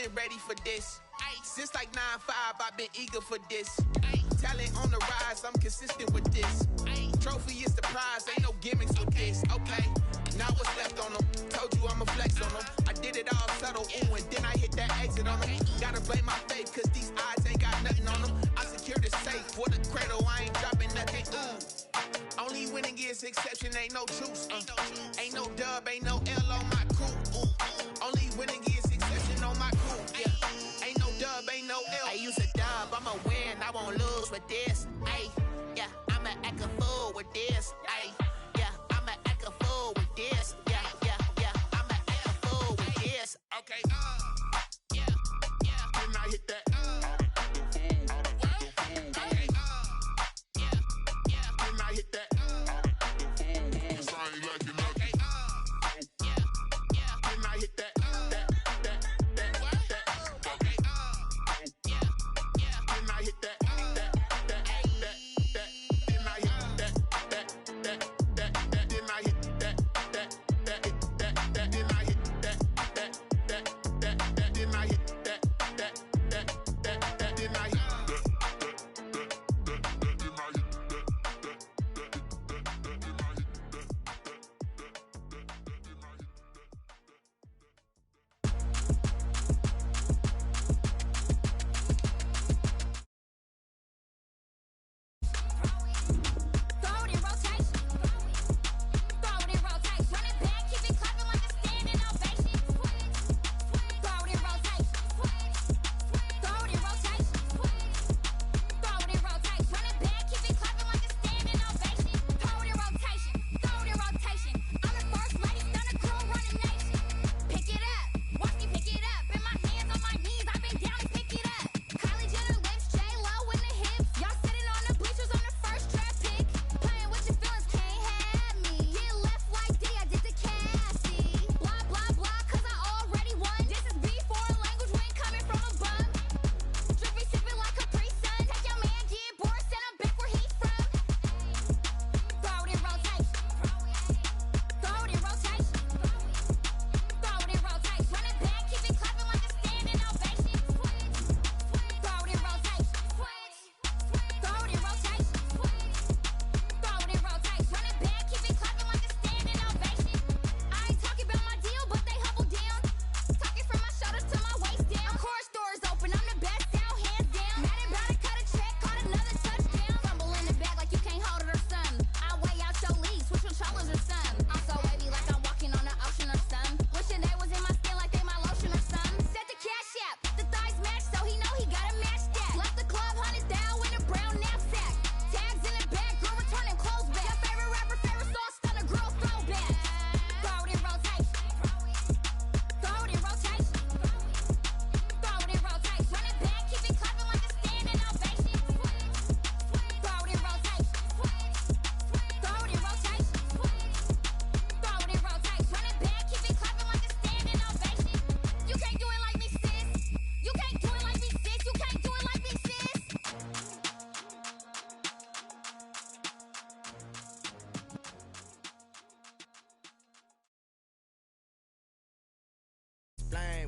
been ready for this. Since like 9-5, I've been eager for this. Talent on the rise, I'm consistent with this. Trophy is the prize, ain't no gimmicks with this. Okay, now what's left on them? Told you I'ma flex on them. I did it all subtle, ooh, and then I hit that exit on them. Gotta blame my faith, cause these odds ain't got nothing on them. I secured the safe for the cradle, I ain't dropping nothing, ooh. Only winning is exception, ain't no truce. Ain't no dub, ain't no L on my crew. Only winning is exception on my crew. Yeah, ain't no dub, ain't no L. I use a dub, I'ma win, I won't lose with this. Ay, yeah, I'ma act a fool with this. Ay, yeah, I'ma act a fool with this. Yeah, yeah, yeah, I'ma act a fool with this. Okay, yeah, yeah. Then I hit that.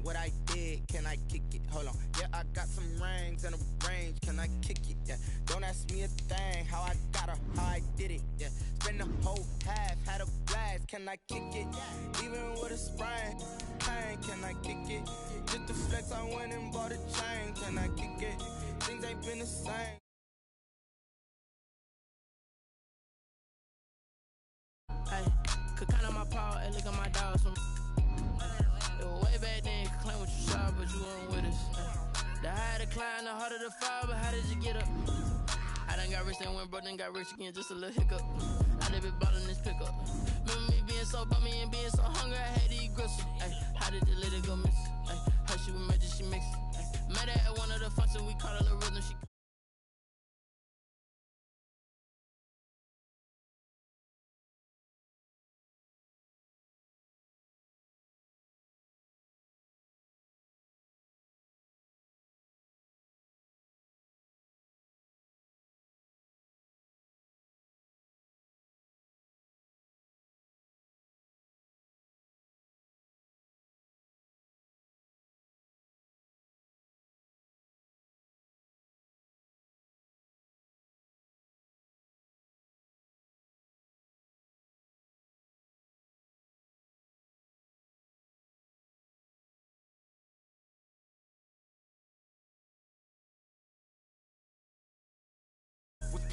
What I did, can I kick it? Hold on, yeah, I got some rings and a range, can I kick it? Yeah, don't ask me a thing, how I got her, how I did it. Yeah, spend the whole half, had a blast, can I kick it? Even with a sprain, pain, can I kick it? Just to flex, I went and bought a chain, can I kick it? Things ain't been the same. Ay, could count on my power, and look at my dogs from. It was way back then, you could claim what you saw, but you weren't with us. The higher the climb, the harder the fall, but how did you get up? I done got rich, then went broke, then got rich again, just a little hiccup. I never bought in this pickup. Remember me being so bummy and being so hungry, I had to eat gristle. Ay, how did the lady go miss? Ay, her she was magic, she mixed. Met her at one of the functions, we caught her little rhythm, she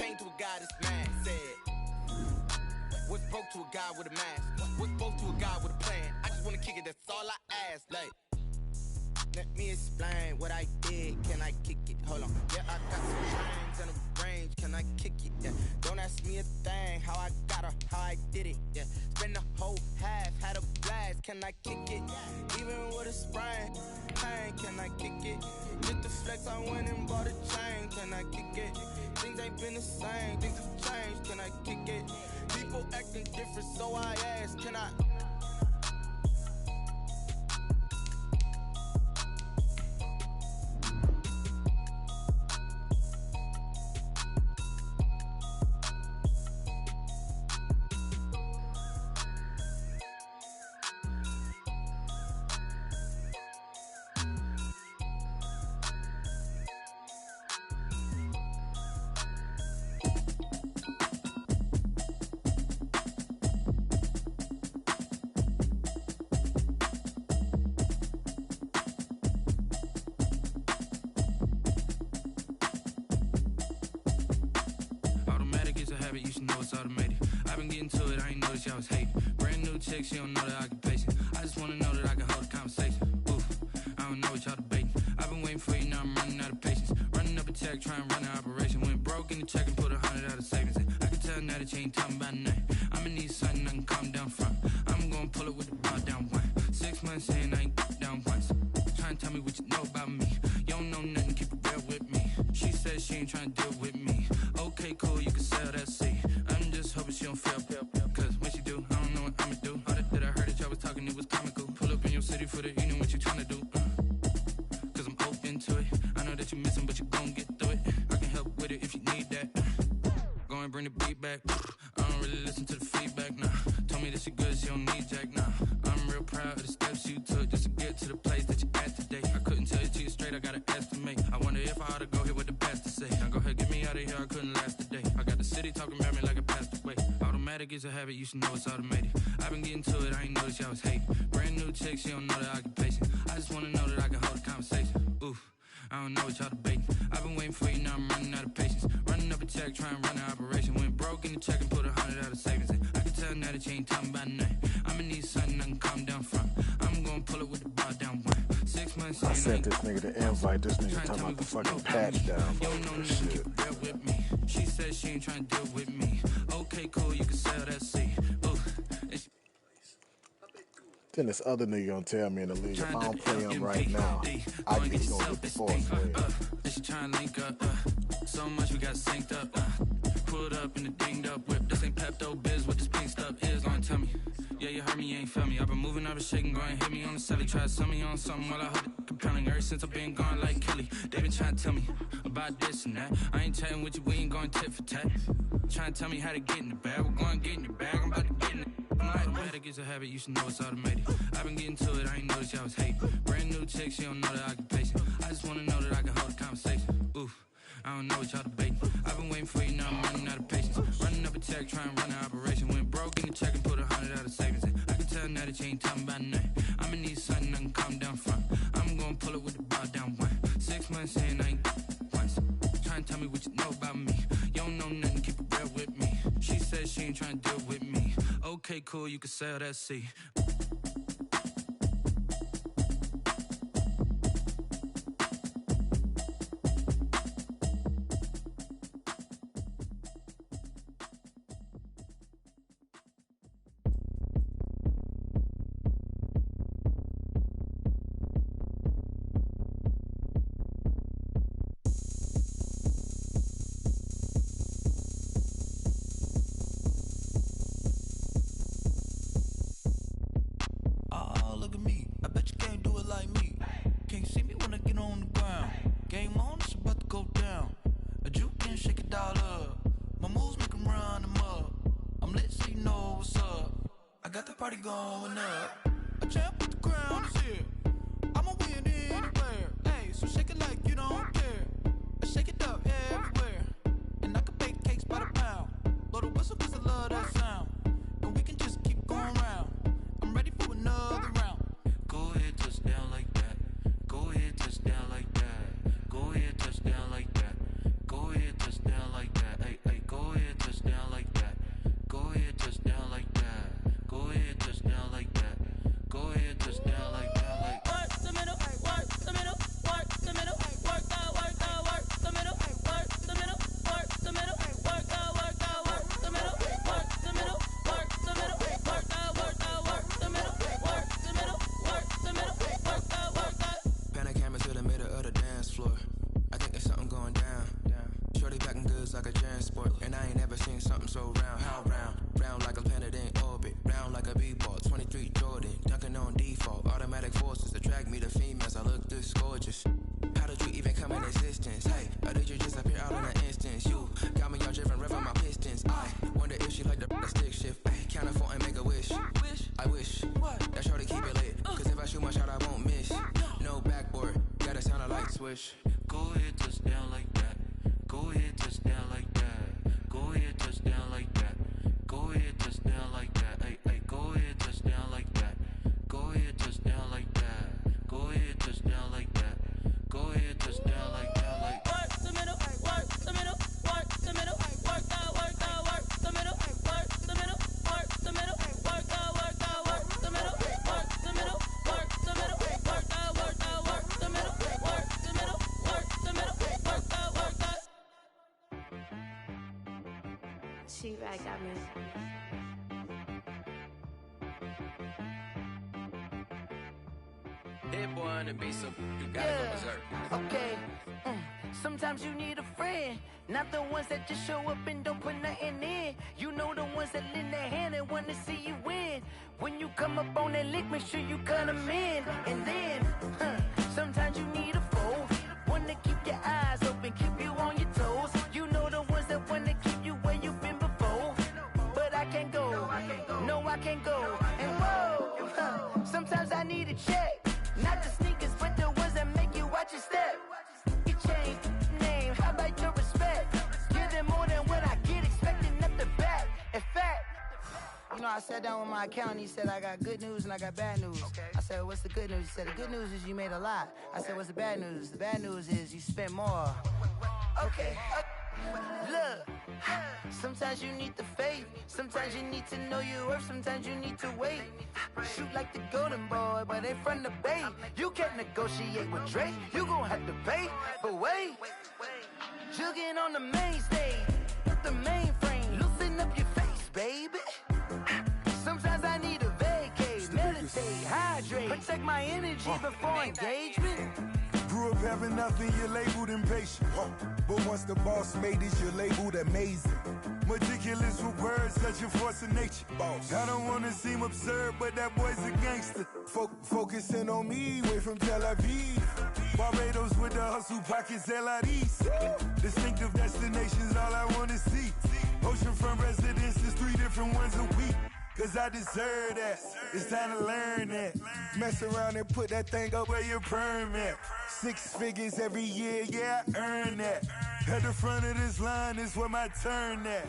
came to a guy that's mad, said, what's broke to a guy with a mask? What's broke to a guy with a plan? I just wanna kick it, that's all I ask. Like, let me explain what I did. Can I kick it? Hold on. Yeah, I got some trains and a range. Can I kick it? Yeah. Don't ask me a thing. How I got her, how I did it. Yeah. Spend the whole half, had a blast. Can I kick it? Even with a sprain. Pain, can I kick it? Just the flex, I went and bought a chain. Can I kick it? Things ain't been the same. Things have changed. Can I kick it? People acting different, so I ask. Can I? You should know it's automated. I've been getting to it, I ain't noticed y'all was hating. Brand new chick, she don't know the occupation. I just wanna know that I can hold a conversation. Oof, I don't know what y'all debating. I've been waiting for you, now I'm running out of patience. Running up a check, trying to run an operation. Went broke in the check and put 100 out of savings in. I can tell now that you ain't talking about nothing. I'ma need something I can calm down from. I'm gonna pull it with the bar down one. 6 months in, I ain't down once. Trying to tell me what you know about me. You don't know nothing, keep it real with me. She said she ain't trying to deal with me. Okay, cool, you can sell that seat. I'm just hoping she don't fail. Cause when she do, I don't know what I'ma do. All that I heard that y'all was talking, it was comical. Pull up in your city for the evening, what you tryna do? Cause I'm open to it. I know that you missing, but you gon' get through it. I can help with it if you need that. Go and bring the beat back. I don't really listen to the feedback, nah. Told me that she good, she don't need jack, nah. I'm real proud of the steps you took just to get to the place that you at today. I couldn't tell you to you straight, I gotta estimate. I wonder if I ought to go here with the best to say. Now go ahead, get me out of here, I couldn't last a day. I got the city talking about me like I passed away. Automatic is a habit, you should know it's automated. I've been getting to it, I ain't noticed y'all was hating. Brand new chick, she don't know the occupation. I just wanna know that I can hold a conversation. Oof, I don't know what y'all debating. I've been waiting for you, now I'm running out of patience. Running up a check, trying to run an operation. Went broke in the check and put 100 out of savings in. I can tell now that you ain't talking about nothing. I'ma need something I can calm down from. I'm gonna pull it with the bar down one. 6 months in, I sent this nigga the invite. This nigga talking about the fucking patch down. You don't know nothing, keep it real with me. She said she ain't trying to deal with me. Okay, cool, you can sell that seat. Then this other nigga gonna tell me in the league, if I don't play him right now, I just gonna get the fourth leg. She trying to link up, so much we got synced up. Pulled up in the dinged up whip. This ain't Pepto Biz, what this pink stuff is. Gonna tell me, yeah, you heard me, you ain't feel me. I've been moving, I've been shaking, go and hit me on the celly. Try to sell me on something while I hold it compelling. Ever since I've been gone like Kelly, they been trying to tell me about this and that. I ain't chatting with you, we ain't going tit for tat. Trying to tell me how to get in the bag, we're going to get in the bag, I'm about to get in it. Automatic is a habit, you should know it's automated. I've been getting to it, I ain't noticed y'all was hating. Brand new chick, she don't know the occupation. I just wanna know that I can hold a conversation. Oof, I don't know what y'all debating. I've been waiting for you, now I'm running out of patience. Running up a check, trying to run an operation. Went broke in the check and put 100 out of savings in. I can tell now that you ain't talking about nothing. I'ma need something I can calm down from. I'm gonna pull it with the bar down one. 6 months in, I ain't once. Trying to tell me what you know about me. You don't know nothing, keep it real with me. She said she ain't trying to deal with me. Okay, cool, you can sell that seat. Party going up. A champ with the crown is here. I'ma win anywhere. Hey, so shake it like you don't care. I shake it up everywhere. And I can bake cakes by the pound. Blow the whistle cause I love that sound. And we can just keep going round. I'm ready for another round. Go ahead, touch down like that. Go ahead, touch down like that. Go ahead, touch down like that. Go ahead, touch down like that. Hey, hey. I wish that shorty keep it lit. Cause if I shoot my shot, I won't miss. No backboard, gotta sound a light swish. Go ahead, touch down like that. Go ahead, touch down like that. Go ahead, touch down like that. Go ahead, touch down like that. Ay, ay, go ahead, touch down like that. Go ahead, touch down like that. Go ahead, touch down like that. Go ahead, touch down like that. Like work the middle, work the middle, work the middle, work the middle, work the middle, work the middle, work the middle, work the middle, work the middle, work the middle, work the middle, work the middle, work the. She right got me. Hit boy on the beat, so you gotta go berserk. Okay. Sometimes you need a friend, not the ones that just show up and don't put nothing in. You know the ones that lend their hand and want to see you win. When you come up on that lick, make sure you cut them in. And then, sometimes you need a foe, one to keep your eyes open, keep you on your toes. You know the ones that want to keep you where you've been before. But I can't go, no I can't go. And whoa, sometimes I need a check, not the sneakers, but the ones that make you watch your step. You change name, how about your respect? Give them more than what I get, expecting up the back. In fact, you know, I sat down with my accountant, he said I got good news and I got bad news. I said, what's the good news? He said, the good news is you made a lot. I said, what's the bad news? The bad news is you spent more. Okay. Look, sometimes you need the faith, sometimes you need to know your worth, sometimes you need to wait. Shoot like the golden boy, but they from the bay. You can't negotiate with Drake, you gon' have to pay. But wait, jugging on the main stage, the mainframe, loosen up your face, baby. Sometimes I need a vacate, meditate, hydrate, protect my energy before engagement. Grew up having nothing, you're labeled impatient. But once the boss made it, you're labeled amazing. Meticulous with words, such a force of nature. I don't wanna seem absurd, but that boy's a gangster. Focusing on me, way from Tel Aviv. Barbados with the hustle pockets, LIDs. Distinctive destinations, all I wanna see. Oceanfront residences, 3 different ones a week. Cause I deserve that, it's time to learn that. Mess around and put that thing up where your permit. 6 figures every year, yeah, I earn that. At the front of this line is where my turn at.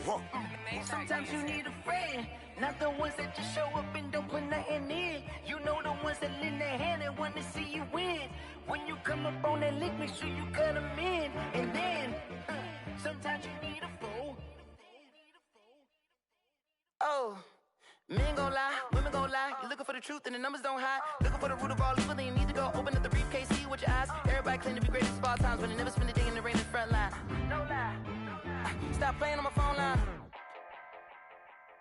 Sometimes you need a friend, not the ones that just show up and don't put nothing in. You know the ones that lend their hand and want to see you win. When you come up on that lick, make sure you cut them in. And then, sometimes you need a fool. Oh. Men gon' lie, women gon' lie. You're looking for the truth and the numbers don't hide. Looking for the root of all evil, then you need to go open up the briefcase, see with your eyes. Everybody claim to be great at all times, but they never spend a day in the rain in the front line. No lie. Stop playing on my phone line.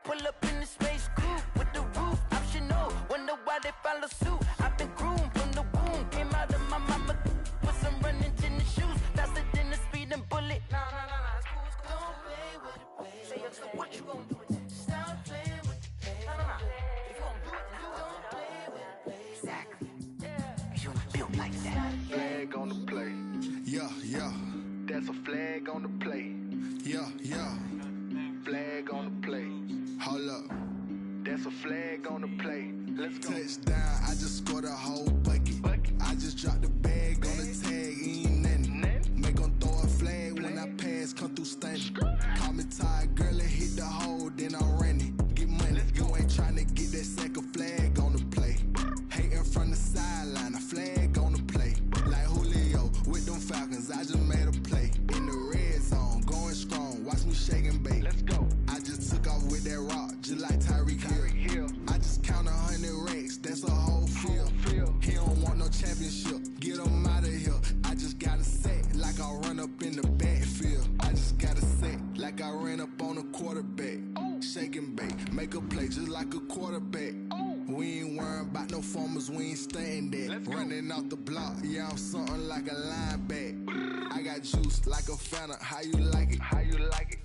Pull up in the space coupe with the roof optional. Wonder why they follow suit. I've been groomed from the womb. Came out of my mama with some running tennis shoes. Faster than the speeding bullet. No, it's cool, it's cool. Don't play with it, baby. Say so what you gon' do with that? Stop playing with it, baby. No. If you gon' do it, then you don't play with it, baby. Exactly. Yeah. You built like that. Flag on the play. Yeah. That's a flag on the play. Yeah. Flag on the play. Hold up. That's a flag on the play. Let's go. Touchdown, I just scored a whole bucket. I just dropped the bag on the tag, ain't nothing. Make 'em throw a flag when I pass, come through stunning. Call me tired, girl, and hit the hole, then I'm running. Get money, you ain't tryna get that second flag on the play. Hating from the sideline, a flag on the play. Like Julio with them Falcons, I just made a play. In the red zone, going strong, watch me shake and bake. Let's go. I just took off with that rock, just like Tyreek Hill. I just count 100 racks, that's a whole field. He don't want no championship, get him out of here. I just got a set, like I run up in the backfield. I just got a set, like I ran up on a quarterback. Shake and bake, make a play just like a quarterback. We ain't worrying about no formers, we ain't staying there. Running out the block, yeah, I'm something like a linebacker. I got juice like a Fanta, how you like it?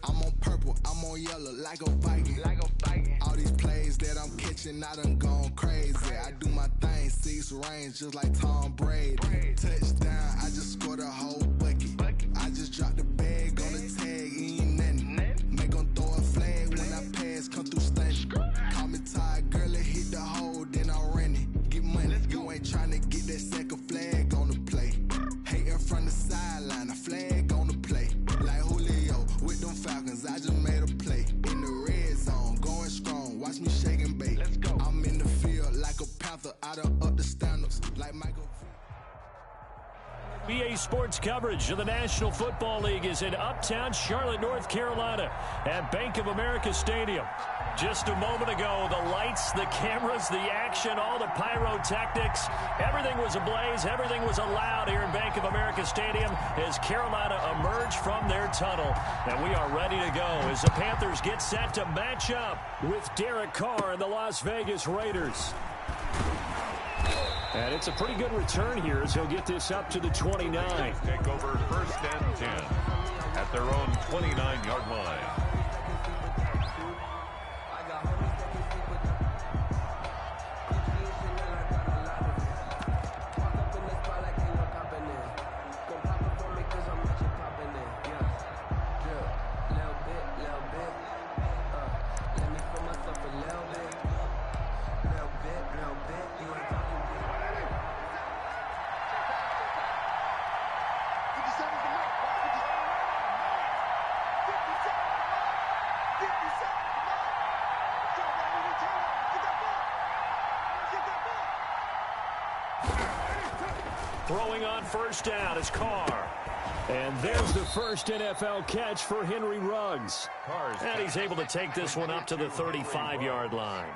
I'm on purple, I'm on yellow, like a Viking. All these plays that I'm catching, I done gone crazy. I do my thing, 6 range, just like Tom Brady. Touchdown, I just scored a whole bucket. I just dropped the bag on the tag, ain't nothing. Make 'em throw a flag when I pass, come through stunning. Call me tired, girl, and hit the hole. EA Sports coverage of the National Football League is in uptown Charlotte, North Carolina at Bank of America Stadium. Just a moment ago, the lights, the cameras, the action, all the pyrotechnics, everything was ablaze, everything was allowed here in Bank of America Stadium as Carolina emerged from their tunnel. And we are ready to go as the Panthers get set to match up with Derek Carr and the Las Vegas Raiders. And it's a pretty good return here as he'll get this up to the 29. Take over 1st and 10 at their own 29-yard line. Throwing on 1st down is Carr. And there's the first NFL catch for Henry Ruggs. And he's able to take this one up to the 35-yard line.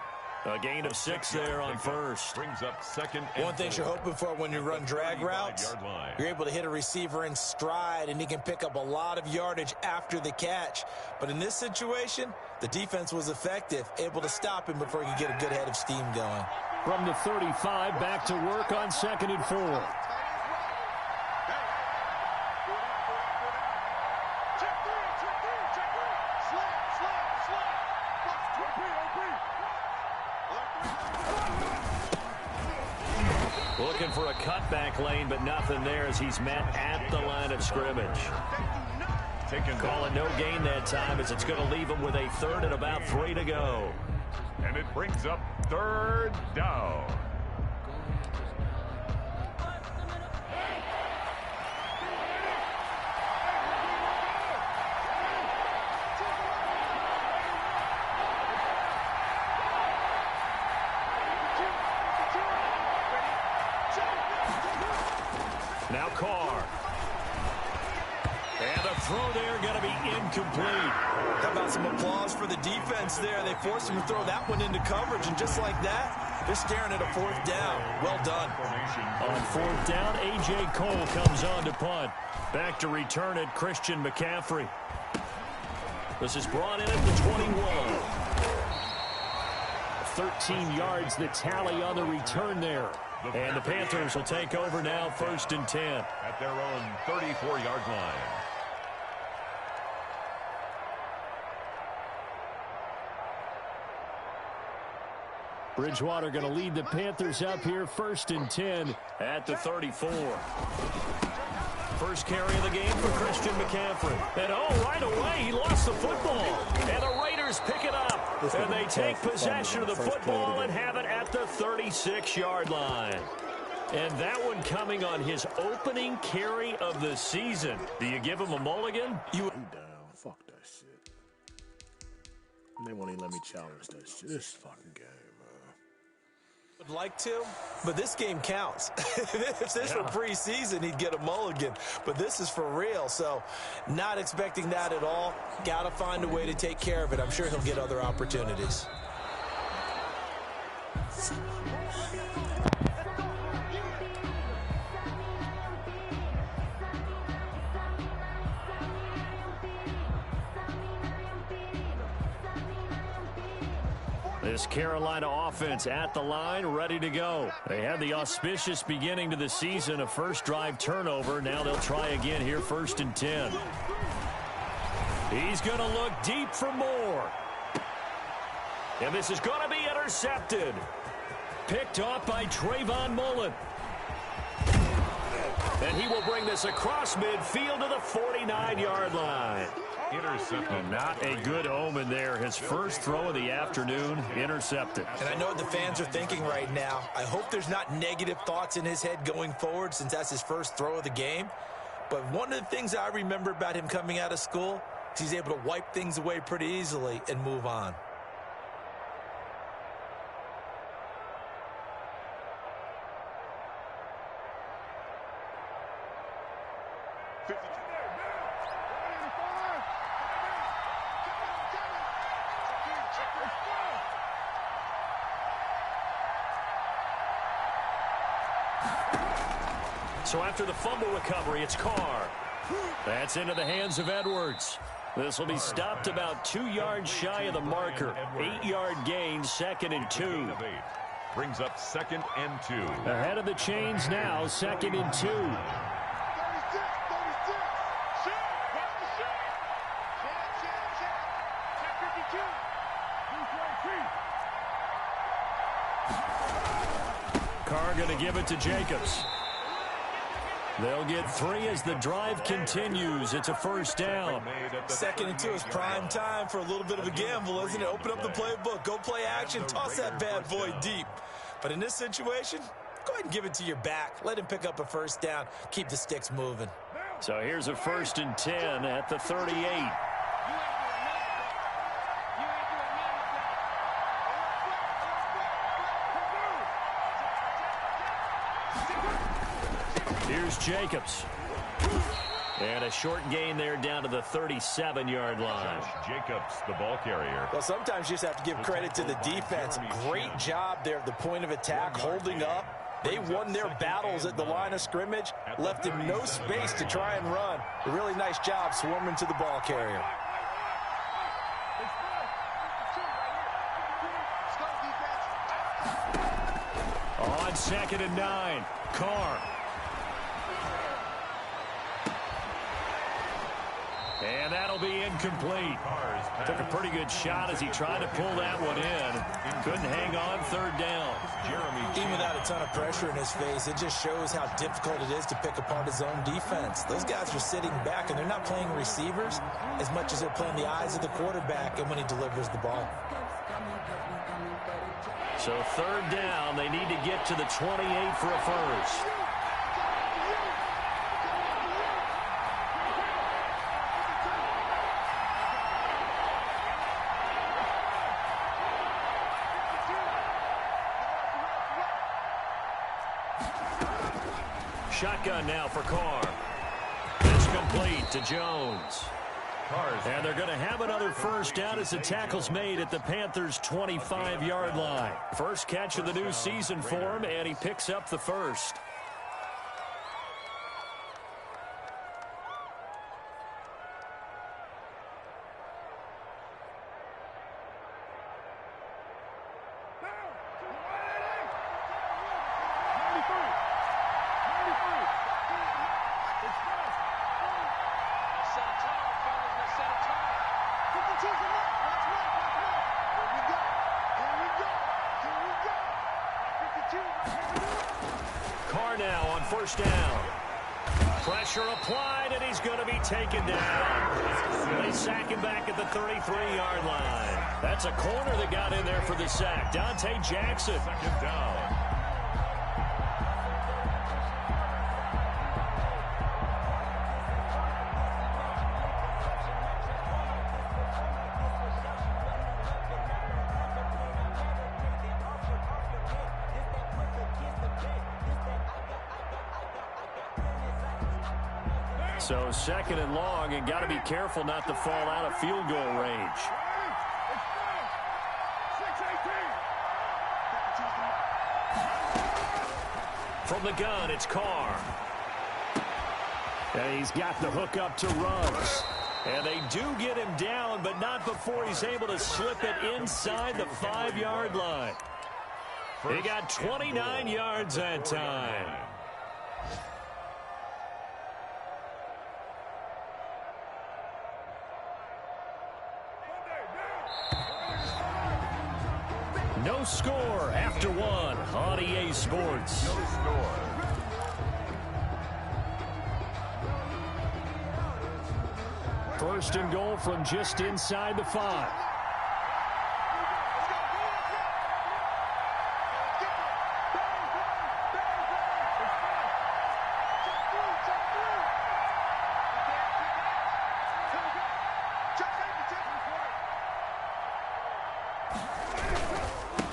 A gain of 6 there on 1st. Brings up 2nd and One thing you're hoping for when you run drag routes, you're able to hit a receiver in stride, and he can pick up a lot of yardage after the catch. But in this situation, the defense was effective, able to stop him before he could get a good head of steam going. From the 35, back to work on 2nd and 4. Looking for a cutback lane, but nothing there as he's met at the line of scrimmage. Calling no gain that time as it's going to leave him with a 3rd and about 3 to go. And it brings up 3rd down. Now Carr. And the throw there going to be incomplete. How about some applause for the defense there? They forced him to throw that one into coverage, and just like that, they're staring at a 4th down. Well done. On 4th down, A.J. Cole comes on to punt. Back to return it, Christian McCaffrey. This is brought in at the 21. 13 yards, the tally on the return there. And the Panthers will take over now, 1st and 10. At their own 34-yard line. Bridgewater going to lead the Panthers up here, 1st and 10 at the 34. First carry of the game for Christian McCaffrey. And right away, he lost the football. And the Raiders pick it up. And they take possession of the football and have it at the 36-yard line. And that one coming on his opening carry of the season. Do you give him a mulligan? You down. Fuck that shit. And they won't even let me challenge that shit. This fucking game, man. Would like to, but this game counts. If this were preseason, he'd get a mulligan. But this is for real, so not expecting that at all. Got to find a way to take care of it. I'm sure he'll get other opportunities. This Carolina offense at the line, ready to go. They had the auspicious beginning to the season, a first drive turnover. Now they'll try again here, 1st and 10. He's going to look deep for more. And this is going to be intercepted. Picked off by Trayvon Mullen. And he will bring this across midfield to the 49-yard line. Intercepted. Not a good omen there. His first throw of the afternoon, intercepted. And I know what the fans are thinking right now. I hope there's not negative thoughts in his head going forward since that's his first throw of the game. But one of the things I remember about him coming out of school is he's able to wipe things away pretty easily and move on. So after the fumble recovery, it's Carr. That's into the hands of Edwards. This will be stopped about 2 yards shy of the marker. 8-yard gain, 2nd and 2. Brings up 2nd and 2. Ahead of the chains now, 2nd and 2. Carr going to give it to Jacobs. They'll get 3 as the drive continues. It's a first down. 2nd and 2 is prime time for a little bit of a gamble, isn't it? Open up the playbook, go play action, toss that bad boy deep. But in this situation, go ahead and give it to your back. Let him pick up a first down. Keep the sticks moving. So here's a 1st and 10 at the 38. Here's Jacobs. And a short gain there down to the 37-yard line. Jacobs, the ball carrier. Well, sometimes you just have to give credit to the defense. Great job there at the point of attack, holding up. They won their battles at the line of scrimmage, left him no space to try and run. A really nice job swarming to the ball carrier. On 2nd and 9, Carr. And that'll be incomplete. Took a pretty good shot as he tried to pull that one in. Couldn't hang on, 3rd down. Even without a ton of pressure in his face, it just shows how difficult it is to pick apart his own defense. Those guys are sitting back, and they're not playing receivers as much as they're playing the eyes of the quarterback and when he delivers the ball. So 3rd down, they need to get to the 28 for a first. Shotgun now for Carr. It's complete to Jones. And they're going to have another first down as the tackle's made at the Panthers' 25-yard line. First catch of the new season for him, and he picks up the first. Carr now on first down. Pressure applied, and he's going to be taken down. They sack him back at the 33-yard line. That's a corner that got in there for the sack. Dante Jackson. 2nd down. So 2nd and long, and got to be careful not to fall out of field goal range. From the gun, it's Carr. And he's got the hook up to Ruggs. And they do get him down, but not before he's able to slip it inside the 5-yard line. He got 29 yards that time. No score after 1 on EA Sports. No score. First and goal from just inside the 5.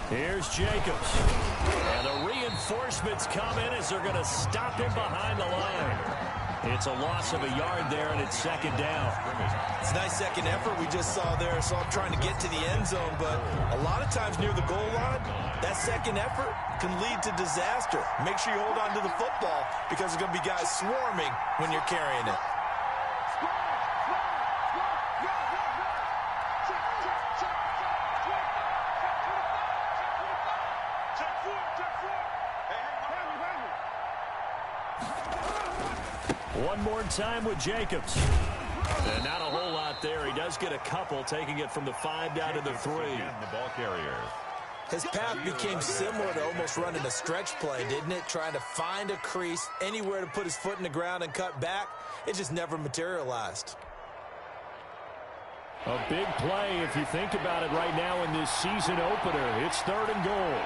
Here's Jacobs. And the reinforcements come in as they're going to stop him behind the line. It's a loss of a yard there, and it's second down. It's a nice second effort we just saw there. So I'm trying to get to the end zone, but a lot of times near the goal line, that second effort can lead to disaster. Make sure you hold on to the football because there's going to be guys swarming when you're carrying it. One more time with Jacobs. And not a whole lot there. He does get a couple, taking it from the 5 down to the 3. The ball carrier. His path became similar to almost running a stretch play, didn't it? Trying to find a crease, anywhere to put his foot in the ground and cut back. It just never materialized. A big play if you think about it right now in this season opener. It's 3rd and goal.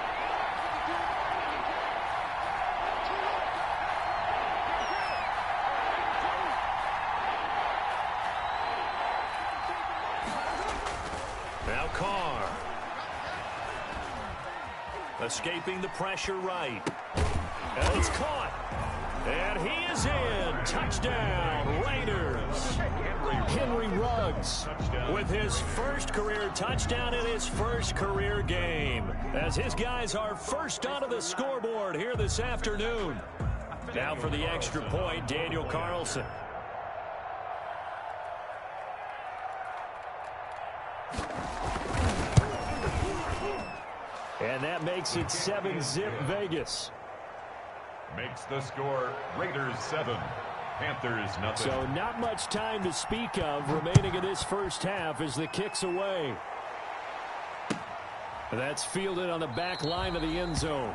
Now Carr. Escaping the pressure right. And it's caught. And he is in. Touchdown, Raiders. Henry Ruggs with his first career touchdown in his first career game. As his guys are first onto the scoreboard here this afternoon. Now for the extra point, Daniel Carlson. And that makes it 7-zip Vegas. Makes the score Raiders 7, Panthers nothing. So not much time to speak of remaining in this first half as the kick's away. That's fielded on the back line of the end zone.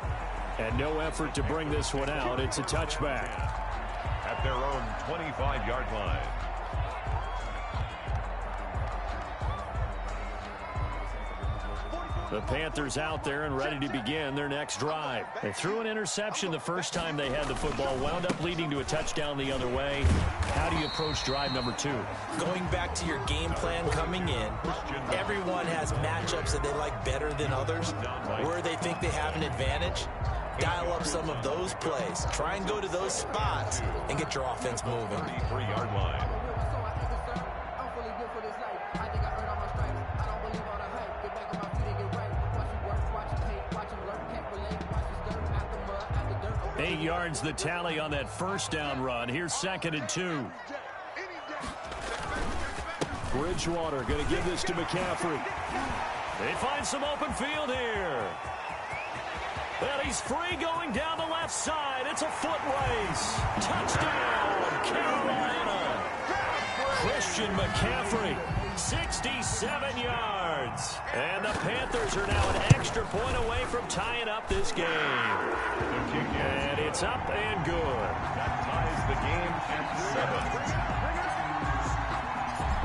And no effort to bring this one out. It's a touchback. At their own 25-yard line. The Panthers out there and ready to begin their next drive. They threw an interception the first time they had the football, wound up leading to a touchdown the other way. How do you approach drive number 2? Going back to your game plan coming in, everyone has matchups that they like better than others. Where they think they have an advantage, dial up some of those plays. Try and go to those spots and get your offense moving. 33-yard line. Eight yards the tally on that first down run. Here's 2nd and 2. Bridgewater going to give this to McCaffrey. They find some open field here. And he's free going down the left side. It's a foot race. Touchdown, Carolina. Christian McCaffrey, 67 yards. And the Panthers are now an extra point away from tying up this game. And it's up and good. That ties the game at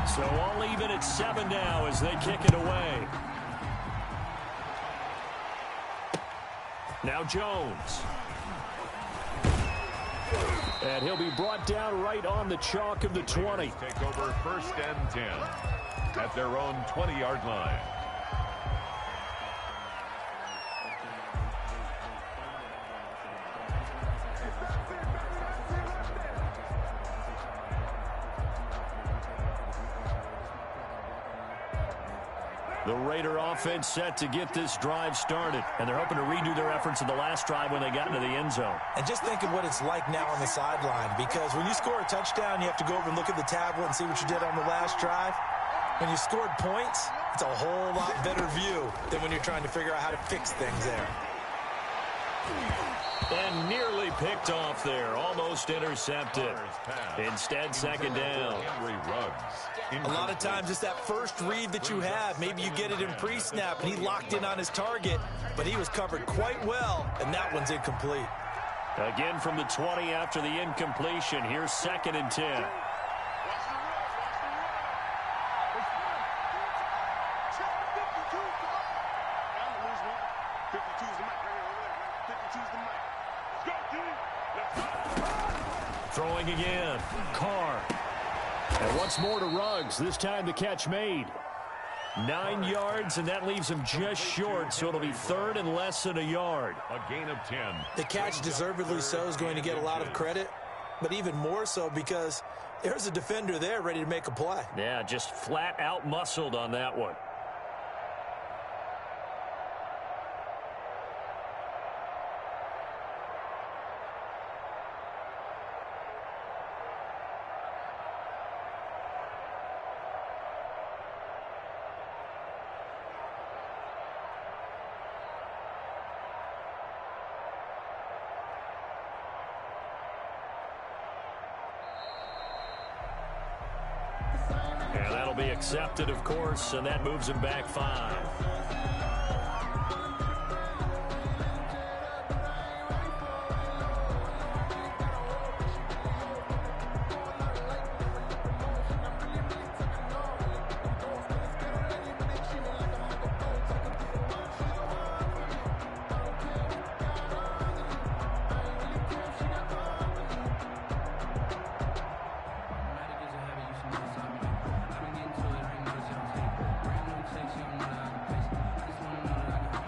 7. So all even at 7 now as they kick it away. Now Jones. And he'll be brought down right on the chalk of the 20. Take over 1st and 10 at their own 20-yard line. The Raider offense set to get this drive started. And they're hoping to redo their efforts in the last drive when they got into the end zone. And just think of what it's like now on the sideline, because when you score a touchdown, you have to go over and look at the tablet and see what you did on the last drive. When you scored points, it's a whole lot better view than when you're trying to figure out how to fix things there. And nearly picked off there. Almost intercepted. Instead, 2nd down. A lot of times it's that first read that you have. Maybe you get it in pre-snap, and he locked in on his target, but he was covered quite well, and that one's incomplete. Again from the 20 after the incompletion. Here's 2nd and 10. Throwing again. Carr. And once more to Ruggs. This time the catch made. 9 yards, and that leaves him just short, so it'll be 3rd and less than a yard. A gain of 10. The catch, deservedly so, is going to get a lot of credit. but even more so because there's a defender there ready to make a play. Yeah, just flat out muscled on that one. And that'll be accepted, of course, and that moves him back 5.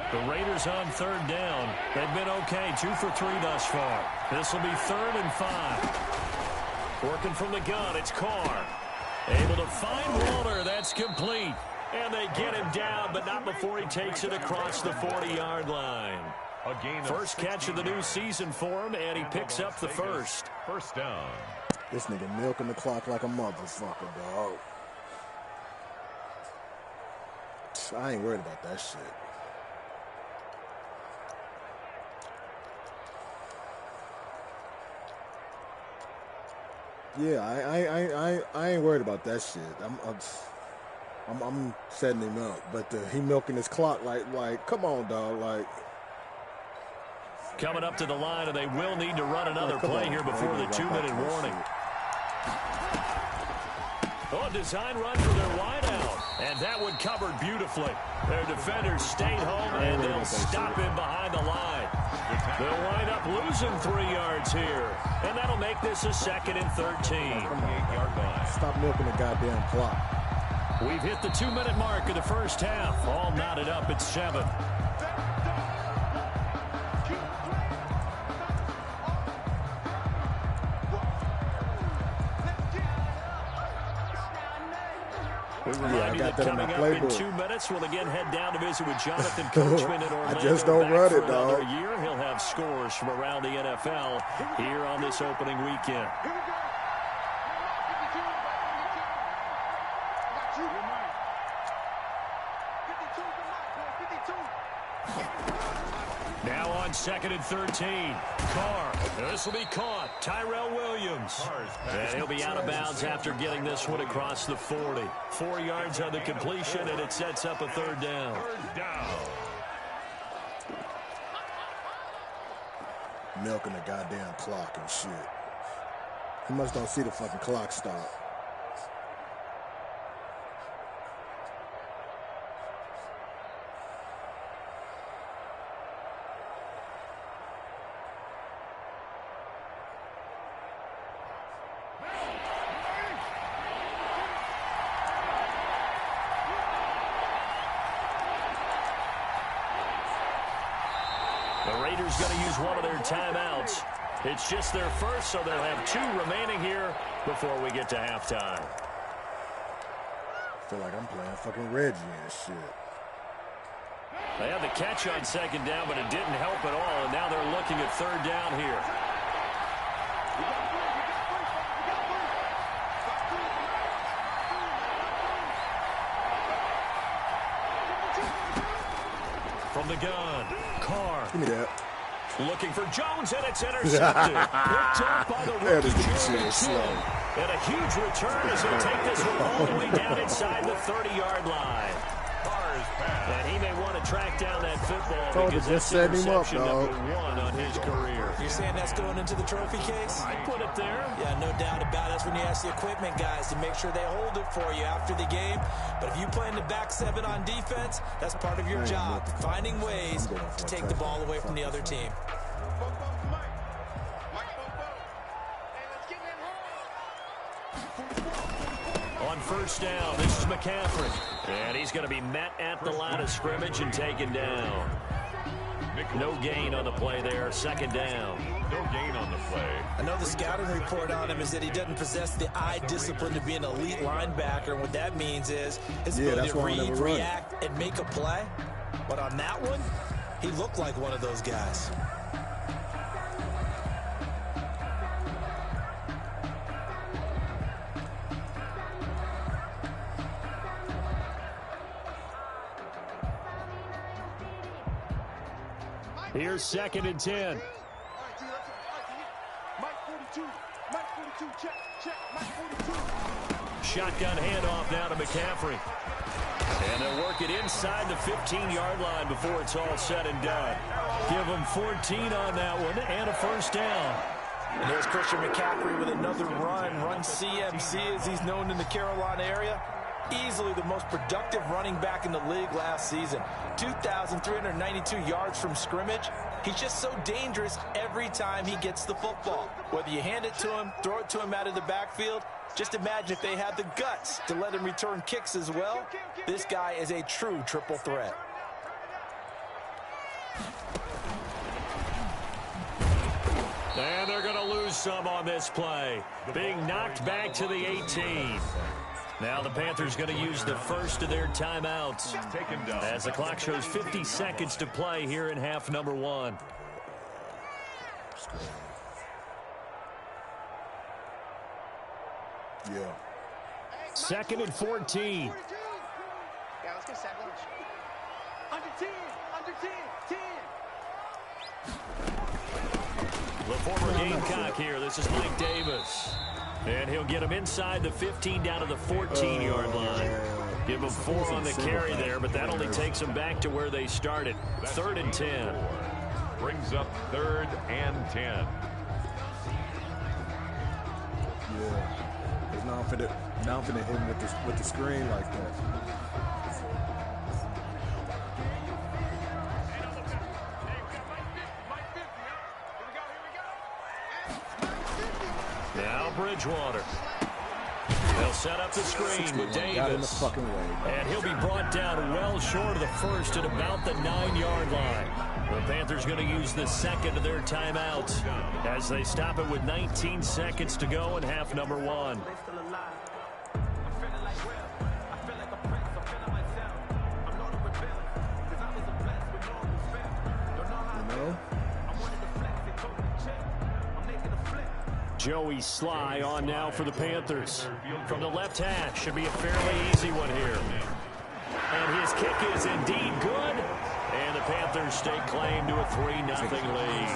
The Raiders on 3rd down. They've been okay, 2 for 3 thus far. This will be 3rd and 5. Working from the gun, it's Carr. Able to find Walter. That's complete. And they get him down, but not before he takes it across the 40-yard line. First catch of the new season for him, and he picks up the first. First down. This nigga milking the clock like a motherfucker, dog. I ain't worried about that shit. Yeah, I ain't worried about that shit. I'm setting him up, but he milking his clock like come on, dog, like. Coming up to the line, and they will need to run another play here before the 2-minute warning. Oh, design run for their wideout, and that one covered beautifully. Their defenders stayed home, and they'll stop him behind the line. They'll wind up losing 3 yards here, and that'll make this a 2nd and 13. Stop milking the goddamn clock. We've hit the 2-minute mark of the first half. All knotted up at 7. We remind you that coming up in 2 minutes, we'll again head down to visit with Jonathan Coachman in Orlando. I just don't run it, dog. Year. He'll have scores from around the NFL here on this opening weekend. Now on 2nd and 13. Carr. This will be caught. Tyrell Williams. And he'll be out of bounds after getting this one across the 40. 4 yards on the completion, and it sets up a 3rd down. Milking the goddamn clock and shit. He must don't see the fucking clock stop. The Raiders going to use one of their timeouts. It's just their first, so they'll have 2 remaining here before we get to halftime. I feel like I'm playing fucking Reggie and shit. They had the catch on 2nd down, but it didn't help at all, and now they're looking at 3rd down here. From the gun, Carr. Give me that. Looking for Jones, and it's intercepted. Picked up by the rookie, and a huge return as he'll take this one all the way down inside the 30-yard line. And he may want to track down that football because that's interception number 1 on his career. You're saying that's going into the trophy case? I put it there. Yeah, no doubt about it. That's when you ask the equipment guys to make sure they hold it for you after the game. But if you play in the back 7 on defense, that's part of your job, finding ways to take the ball away from the other team. On 1st down, this is McCaffrey. And he's going to be met at the line of scrimmage and taken down. No gain on the play there. Second down. No gain on the play. I know the scouting report on him is that he doesn't possess the eye discipline to be an elite linebacker. And what that means is his ability to read, react, and make a play. But on that one, he looked like one of those guys. Here's 2nd and 10. Shotgun handoff now to McCaffrey. And they'll work it inside the 15-yard line before it's all said and done. Give them 14 on that one and a first down. And there's Christian McCaffrey with another run CMC as he's known in the Carolina area. Easily the most productive running back in the league last season. 2,392 yards from scrimmage. He's just so dangerous every time he gets the football. Whether you hand it to him, throw it to him out of the backfield, just imagine if they had the guts to let him return kicks as well. This guy is a true triple threat. And they're going to lose some on this play. Being knocked back to the 18. Now the Panthers going to use the first of their timeouts as the clock shows 50 seconds to play here in half number 1. Yeah. 2nd and 14. Yeah, let's get sack lunch. Under 10, under 10, 10. The former Gamecock here. This is Mike Davis. And he'll get him inside the 15 down to the 14-yard line. Give him 4 on the carry there, but that only takes them back to where they started. 3rd and 10. Brings up 3rd and 10. Yeah. It's not finna hit him with the screen like that. Now Bridgewater. They'll set up the screen with Davis. And he'll be brought down well short of the first at about the 9-yard line. The Panthers going to use the second of their timeouts as they stop it with 19 seconds to go in half number 1. Joey Sly on now for the Panthers. From the left hash, should be a fairly easy one here. And his kick is indeed good. And the Panthers stake claim to a 3-0 lead.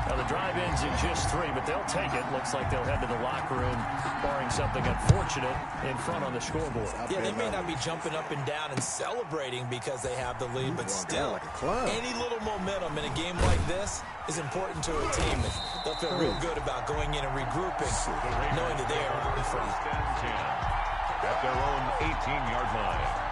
Now the drive ends in just 3, but they'll take it. Looks like they'll head to the locker room, barring something unfortunate in front on the scoreboard. Yeah, they may not be jumping up and down and celebrating because they have the lead, but still, any little momentum in a game like this is important to a team. They'll feel real good about going in and regrouping, knowing that they are in front. At their own 18-yard line.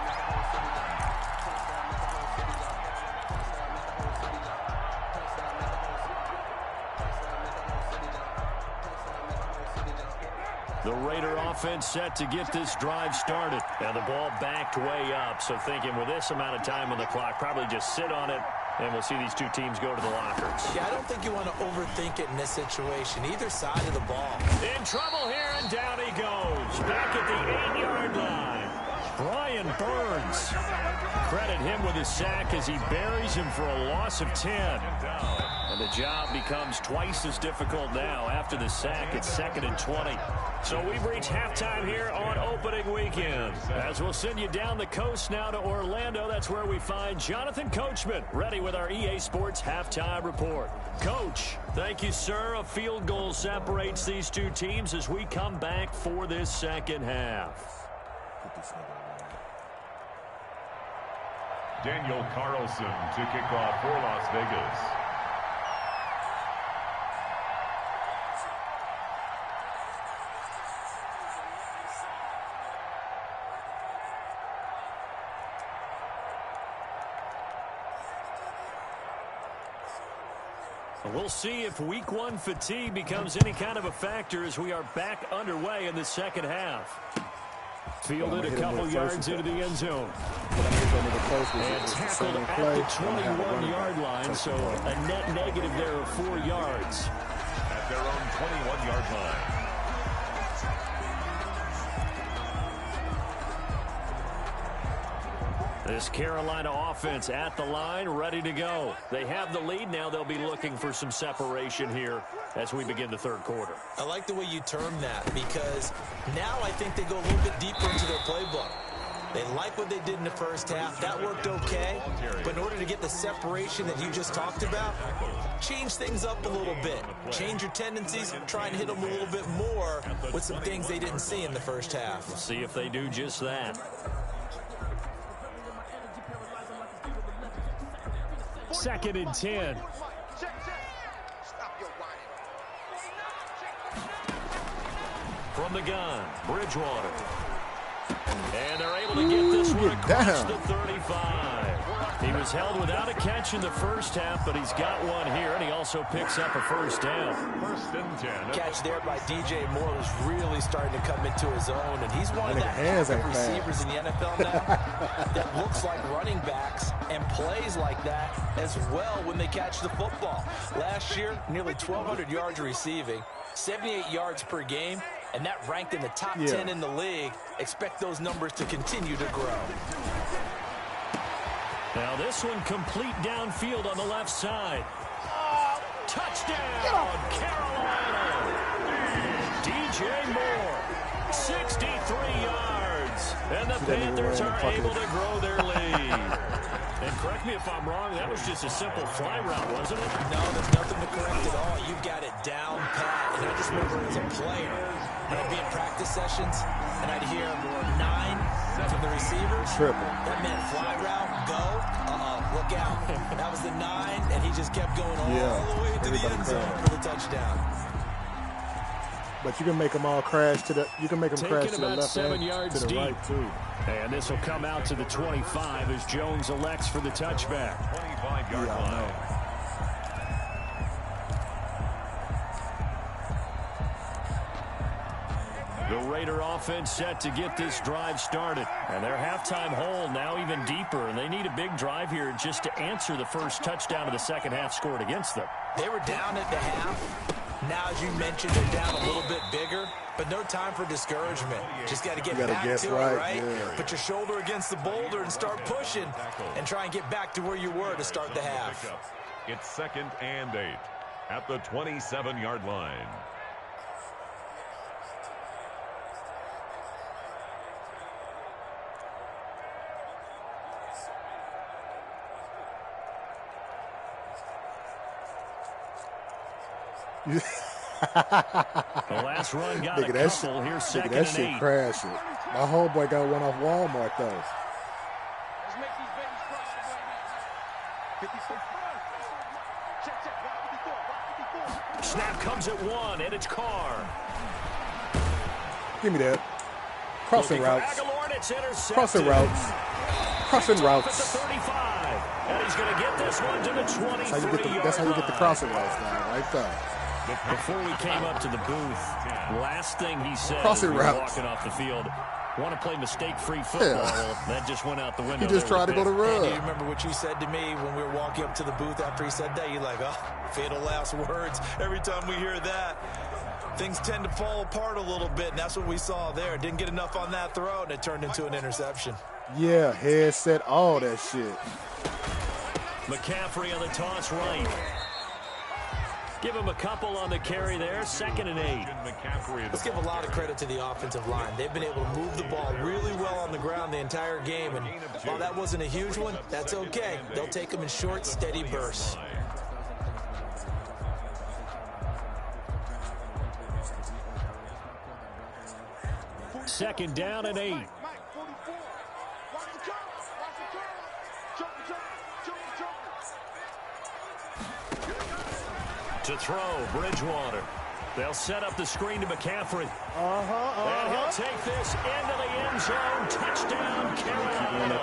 The Raider offense set to get this drive started. And the ball backed way up. So thinking with this amount of time on the clock, probably just sit on it, and we'll see these two teams go to the lockers. Yeah, I don't think you want to overthink it in this situation. Either side of the ball. In trouble here, and down he goes. Back at the 8-yard line. Brian Burns. Credit him with his sack as he buries him for a loss of 10. And the job becomes twice as difficult now after the sack at 2nd and 20. So we've reached halftime here on opening weekend. As we'll send you down the coast now to Orlando, that's where we find Jonathan Coachman ready with our EA Sports halftime report. Coach, thank you, sir. A field goal separates these two teams as we come back for this second half. Daniel Carlson to kick off for Las Vegas. We'll see if week 1 fatigue becomes any kind of a factor as we are back underway in the second half. Fielded a couple yards into the end zone. And tackled at the 21-yard line, so a net negative there of 4 yards. At their own 21-yard line. This Carolina offense at the line, ready to go. They have the lead. Now they'll be looking for some separation here as we begin the third quarter. I like the way you term that, because now I think they go a little bit deeper into their playbook. They like what they did in the first half. That worked okay. But in order to get the separation that you just talked about, change things up a little bit. Change your tendencies, try and hit them a little bit more with some things they didn't see in the first half. We'll see if they do just that. 2nd and 10. From the gun, Bridgewater. And they're able to get this one across the 35. He was held without a catch in the first half, but he's got one here, and he also picks up a first down. 1st and 10. Catch there by DJ Moore was really starting to come into his own, and he's one of the receivers in the NFL now that looks like running backs and plays like that as well when they catch the football. Last year, nearly 1,200 yards receiving, 78 yards per game, and that ranked in the top 10 in the league. Expect those numbers to continue to grow. Now this one complete downfield on the left side. Touchdown, Carolina! DJ Moore, 63 yards. And the Panthers are able to grow their lead. And correct me if I'm wrong, that was just a simple fly route, wasn't it? No, there's nothing to correct at all. You've got it down pat. And I just remember as a player, when I'd be in practice sessions, and I'd hear 9 from the receivers. That meant fly route, go. Look out. That was the 9, and he just kept going all the way to the end zone for the touchdown. But you can make them all crash to the. You can make them crash to the left 7 and yards to the deep. right too. And this will come out to the 25 as Jones elects for the touchback. 25-yard line. The Raider offense set to get this drive started. And their halftime hole now even deeper. And they need a big drive here just to answer the first touchdown of the second half scored against them. They were down at the half. Now, as you mentioned, they're down a little bit bigger, but no time for discouragement. Just got to get back to it, right? Yeah. Put your shoulder against the boulder and start pushing and try and get back to where you were to start the half. It's 2nd and 8 at the 27-yard line. The last run got a couple here, 2nd and 8. That shit crashing. My homeboy got one off Walmart, though. Snap comes at 1, and it's Carr. Give me that. Crossing routes. Crossing routes. Crossing routes. And he's going to get this one to the 23-yard That's how you get the crossing routes now, right there. Before we came up to the booth, last thing he said as we were walking off the field, want to play mistake-free football. Well, that just went out the window. He just tried to go to run. Do you remember what you said to me when we were walking up to the booth after he said that? You're like, oh, fatal last words. Every time we hear that, things tend to fall apart a little bit, and that's what we saw there. Didn't get enough on that throw, and it turned into an interception. Yeah, head set, all that shit. McCaffrey on the toss right. Give him a couple on the carry there. 2nd and 8. Let's give a lot of credit to the offensive line. They've been able to move the ball really well on the ground the entire game. And while that wasn't a huge one, that's okay. They'll take them in short, steady bursts. Second down and 8. To throw, Bridgewater. They'll set up the screen to McCaffrey. And he'll take this into the end zone. Touchdown, Carolina.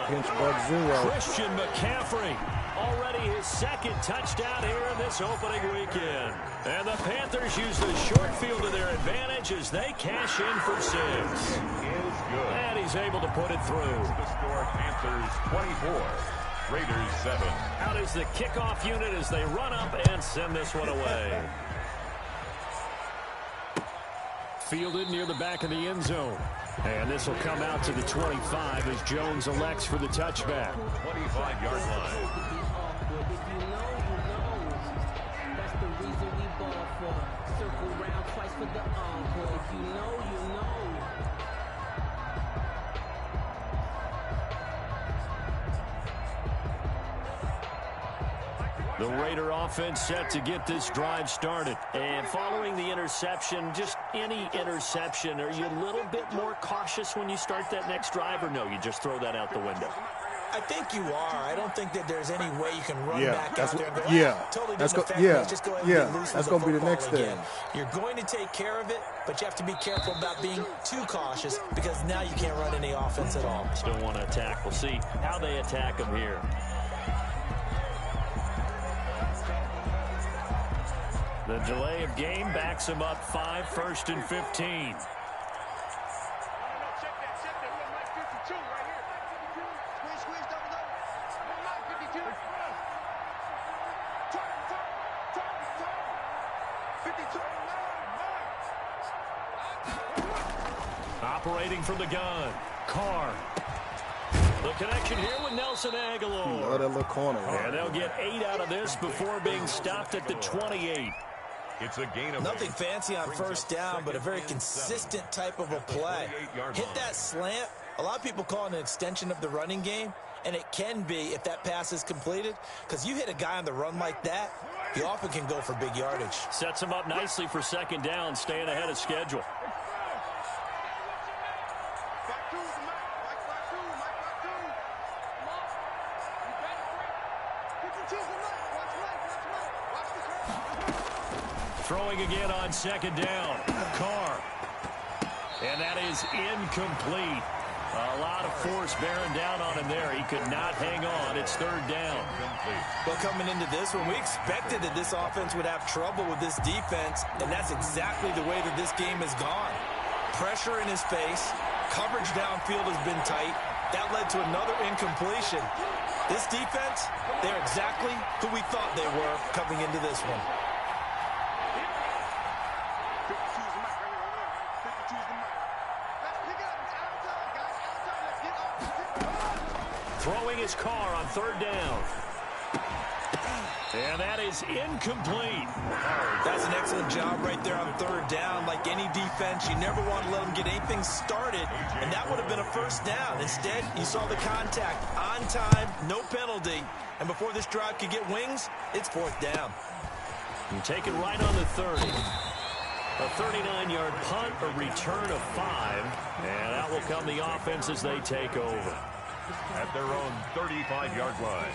Christian McCaffrey, already his 2nd touchdown here in this opening weekend. And the Panthers use the short field to their advantage as they cash in for 6. good. And he's able to put it through. The score, Panthers 24, Raiders 7. Out is the kickoff unit as they run up and send this one away. Fielded near the back of the end zone. And this will come out to the 25 as Jones elects for the touchback. 25-yard line. That's the reason we ball for. Circle round twice for the encore. If you know, you know. The Raider offense set to get this drive started. And following the interception, just any interception, are you a little bit more cautious when you start that next drive, or no, you just throw that out the window? I think you are. I don't think that there's any way you can run back out there and go, totally that's didn't affect me. Let's just go ahead and get loose that's with going to be the next again. thing. You're going to take care of it, but you have to be careful about being too cautious because now you can't run any offense at all. Still want to attack. We'll see how they attack them here. The delay of game backs him up 5, 1st and 15. Operating from the gun, Carr. The connection here with Nelson Aguilar. Oh, that little corner. And they'll get 8 out of this before being stopped at the 28. It's a gain of nothing fancy on first down, but a very consistent type of a play. Hit that slant. A lot of people call it an extension of the running game, and it can be if that pass is completed, because you hit a guy on the run like that, he often can go for big yardage. Sets him up nicely for 2nd down, staying ahead of schedule. Throwing again on 2nd down. Carr. And that is incomplete. A lot of force bearing down on him there. He could not hang on. It's 3rd down. Well, coming into this one, we expected that this offense would have trouble with this defense, and that's exactly the way that this game has gone. Pressure in his face. Coverage downfield has been tight. That led to another incompletion. This defense, they're exactly who we thought they were coming into this one. Throwing his Carr on 3rd down. And that is incomplete. That's an excellent job right there on 3rd down. Like any defense, you never want to let them get anything started, and that would have been a 1st down. Instead, you saw the contact on time, no penalty, and before this drive could get wings, it's 4th down. You take it right on the 30. A 39-yard punt, a return of 5, and out will come the offense as they take over. At their own 35-yard line.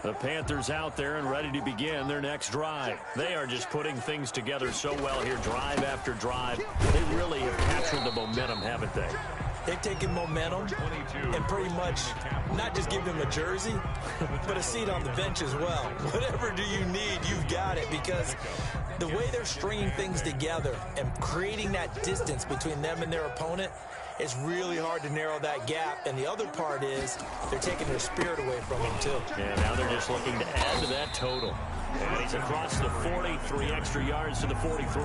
The Panthers out there and ready to begin their next drive. They are just putting things together so well here, drive after drive. They really have captured the momentum, haven't they? They've taken momentum and pretty much not just give them a jersey, but a seat on the bench as well. Whatever do you need, you've got it, because the way they're stringing things together and creating that distance between them and their opponent, it's really hard to narrow that gap. And the other part is they're taking their spirit away from them, too. And now they're just looking to add to that total. And he's across the 40, 3 extra yards to the 43.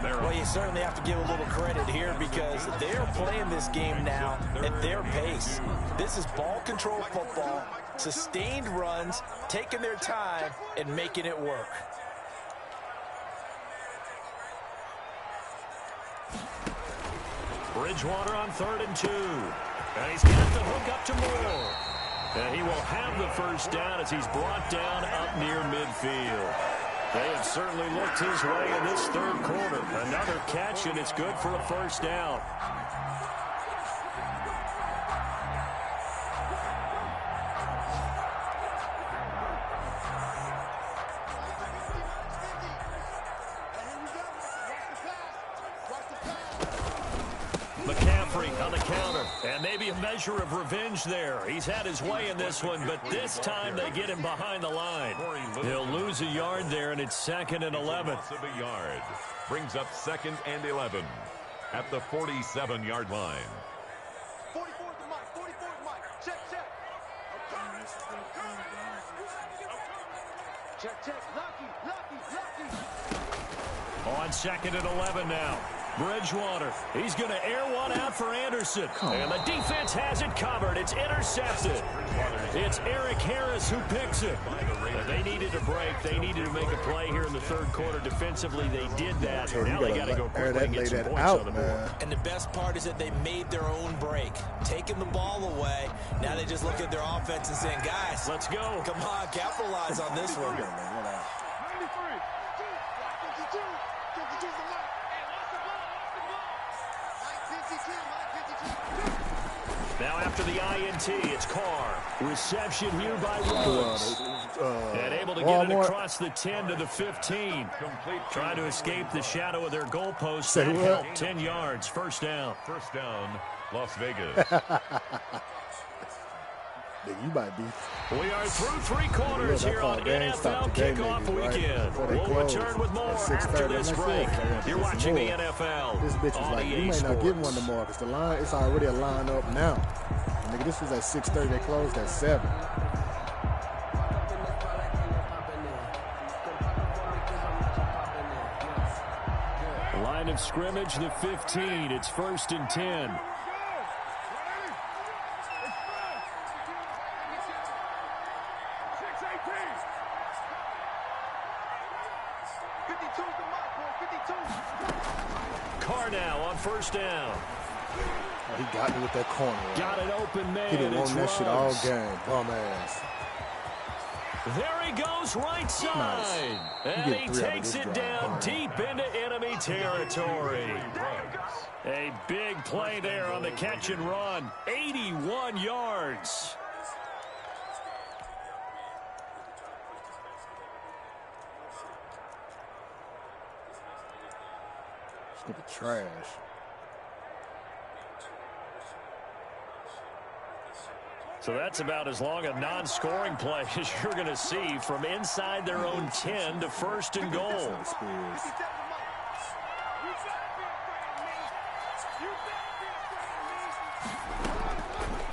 Well, you certainly have to give a little credit here because they're playing this game now at their pace. This is ball control football, sustained runs, taking their time, and making it work. Bridgewater on 3rd and 2. And he's got the hook up to Moore. And he will have the 1st down as he's brought down up near midfield. They have certainly looked his way in this 3rd quarter. Another catch, and it's good for a 1st down. And maybe a measure of revenge there. He's had his way in this one, but this time they get him behind the line. He'll lose a yard there, and it's 2nd and 11. Loss of a yard. Brings up 2nd and 11 at the 47-yard line. 44 to Mike. 44 to Mike. Check. Check. Lucky. On 2nd and 11 now. Bridgewater, he's going to air one out for Anderson. And the defense has it covered. It's intercepted. It's Eric Harris who picks it. They needed a break. They needed to make a play here in the 3rd quarter. Defensively, they did that. Now they got to go quickly and get some points on the board. And the best part is that they made their own break. Taking the ball away. Now they just look at their offense and saying, guys, let's go. Come on, capitalize on this one. Now after the INT, it's Carr. Reception here by Rhodes. And able to get it across the 10 to the 15. Trying to escape the shadow of their goalpost. That helped. 10 yards. First down. First down, Las Vegas. You might be. We are through 3 quarters here on NFL Kickoff Weekend. We'll return with more after this break. You're watching the NFL. This bitch was like, you may not get one tomorrow because the line, it's already a line up now. And nigga, this was at 6:30. They closed at 7. Line of scrimmage, the 15. It's 1st and 10. Carr now on 1st down. He got me with that corner. Got an open man. He didn't want that shit all game. Bum ass. There he goes right side. Nice. And he takes it down deep into enemy territory. A big play there on the catch and run. 81 yards. Look at trash. So that's about as long a non-scoring play as you're going to see from inside their own 10 to 1st and goal.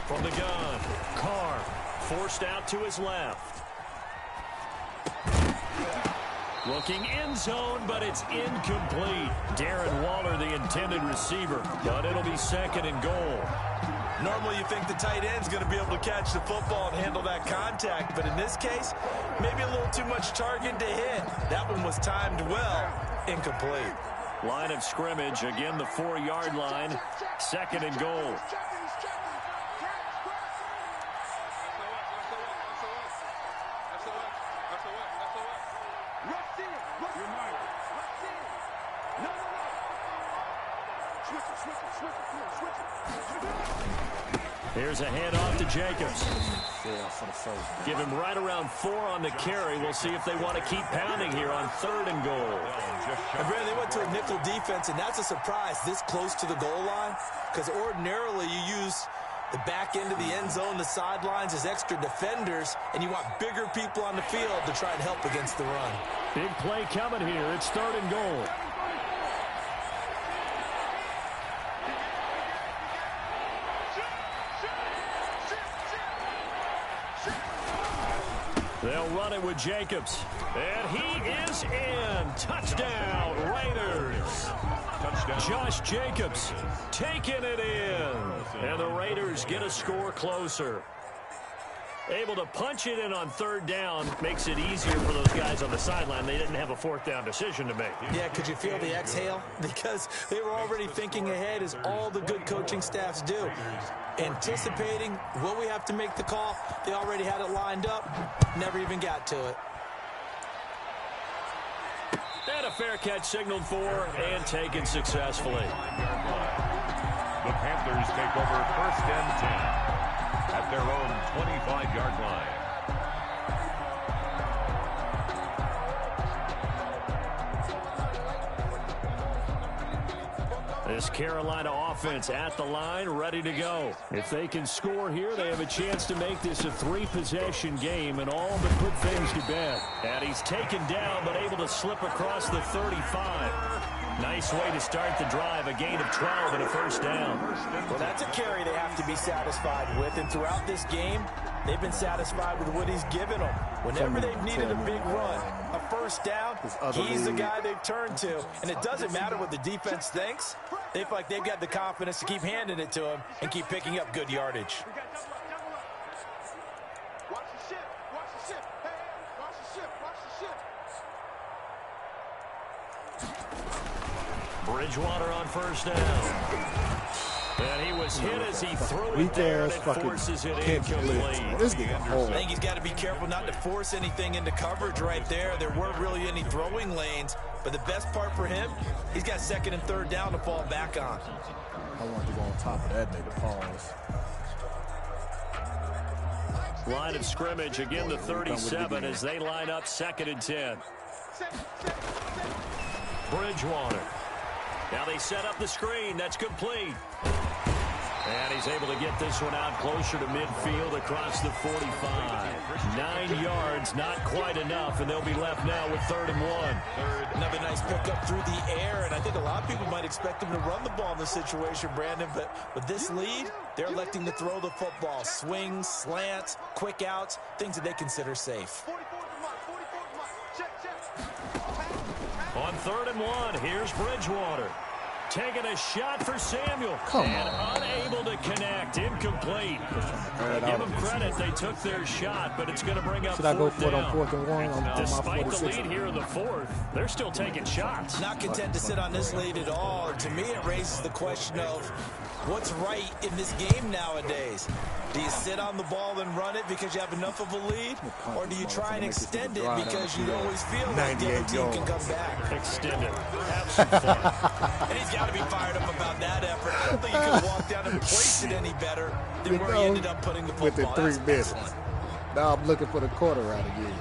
From the gun, Carr forced out to his left. Looking end zone, but it's incomplete. Darren Waller, the intended receiver, but it'll be 2nd and goal. Normally you think the tight end's going to be able to catch the football and handle that contact, but in this case, maybe a little too much target to hit. That one was timed well, incomplete. Line of scrimmage, again the 4-yard line, 2nd and goal. Here's a handoff to Jacobs. Give him right around 4 on the carry. We'll see if they want to keep pounding here on 3rd and goal. And Brad, they went to a nickel defense, and that's a surprise this close to the goal line, because ordinarily you use the back end of the end zone, the sidelines as extra defenders, and you want bigger people on the field to try and help against the run. Big play coming here. It's 3rd and goal. They'll run it with Jacobs. And he is in. Touchdown, Raiders. Touchdown. Josh Jacobs taking it in. And the Raiders get a score closer. Able to punch it in on 3rd down makes it easier for those guys on the sideline. They didn't have a 4th down decision to make. Yeah, could you feel the exhale? Because they were already thinking ahead, as all the good coaching staffs do. Anticipating, will we have to make the call? They already had it lined up, never even got to it. And a fair catch signaled for and taken successfully. The Panthers take over 1st and 10 at their own 25-yard line. This Carolina offense at the line, ready to go. If they can score here, they have a chance to make this a 3-possession game and all but put things to bed. And he's taken down but able to slip across the 35. Nice way to start the drive, a gain of 12 and a first down. Well, that's a carry they have to be satisfied with, and throughout this game, they've been satisfied with what he's given them. Whenever they've needed a big run, a first down, he's the guy they've turned to. And it doesn't matter what the defense thinks. They feel like they've got the confidence to keep handing it to him and keep picking up good yardage. Watch the ship. Watch the ship. Hey, watch the ship. Watch the ship. Bridgewater on first down. And he was hit as he threw it there, and it forces it incomplete. I think he's got to be careful not to force anything into coverage right there. There weren't really any throwing lanes, but the best part for him, he's got second and third down to fall back on. I want to go on top of that nigga. Pause. Line of scrimmage, again the 37 as they line up 2nd and 10. Bridgewater. Now they set up the screen. That's complete. And he's able to get this one out closer to midfield across the 45. 9 yards, not quite enough, and they'll be left now with 3rd and 1. Another nice pickup through the air, and I think a lot of people might expect him to run the ball in this situation, Brandon, but with this lead, they're electing to throw the football. Swings, slants, quick outs, things that they consider safe. On 3rd and 1, here's Bridgewater. Taking a shot for Samuel. Unable to connect. Incomplete. Give them credit. They took their shot, but it's going to bring up 4th down. Should I go for it on 4th and 1? Despite the lead here in the 4th, they're still taking shots. Not content to sit on this lead at all. To me, it raises the question of what's right in this game nowadays. Do you sit on the ball and run it because you have enough of a lead? Or do you try and extend it because you always feel like the other team can come back? Extend it. Have some fun. And he's got to be fired up about that effort. I don't think he could walk down and place it any better than where he ended up putting the football. Within 3 minutes. Now I'm looking for the quarter out again.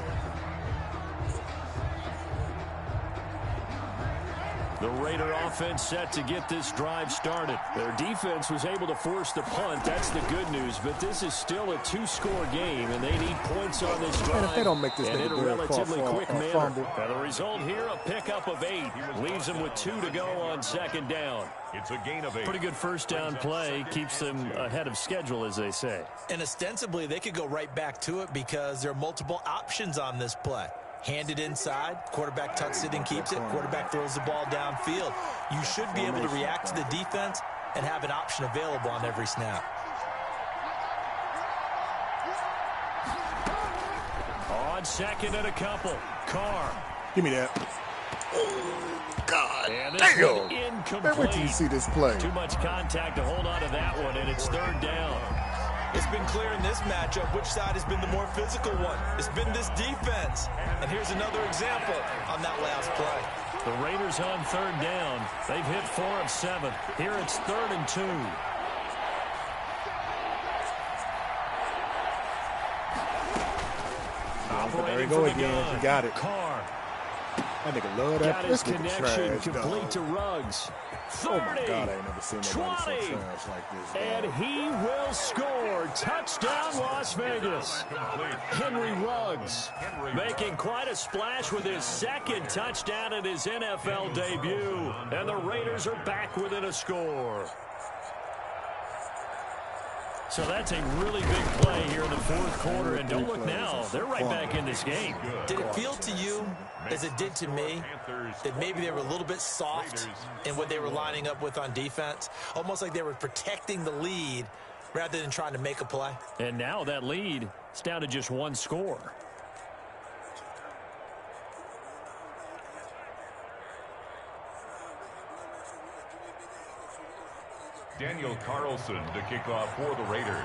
The Raider offense set to get this drive started. Their defense was able to force the punt. That's the good news. But this is still a 2-score game, and they need points on this drive. And if they don't make this and in a relatively quick manner. Fumble. And the result here, a pickup of 8. Leaves them with 2 to go on 2nd down. It's a gain of 8. Pretty good first down play. Keeps them ahead of schedule, as they say. And ostensibly, they could go right back to it because there are multiple options on this play. Handed inside, quarterback tucks it and keeps it, quarterback throws the ball downfield. You should be able to react to the defense and have an option available on every snap. On 2nd and a couple, Carr. Give me that. Oh, God. And this one incomplete. Wait till you see this play. Too much contact to hold on to that one, and it's 3rd down. It's been clear in this matchup which side has been the more physical one. It's been this defense. And here's another example on that last play. The Raiders on 3rd down. They've hit 4 of 7. Here it's 3rd and 2. There you go again. You got it. Carr. That nigga love that. Got his connection complete to Ruggs. 30, oh my God, I ain't never seen nobody 20, so trash like this. And he will score. Touchdown, Las Vegas. Henry Ruggs making quite a splash with his 2nd touchdown in his NFL debut. And the Raiders are back within a score. So that's a really big play here in the 4th quarter. And don't look now, they're right back in this game. Did it feel to you, as it did to me, that maybe they were a little bit soft in what they were lining up with on defense? Almost like they were protecting the lead rather than trying to make a play. And now that lead is down to just 1 score. Daniel Carlson to kick off for the Raiders.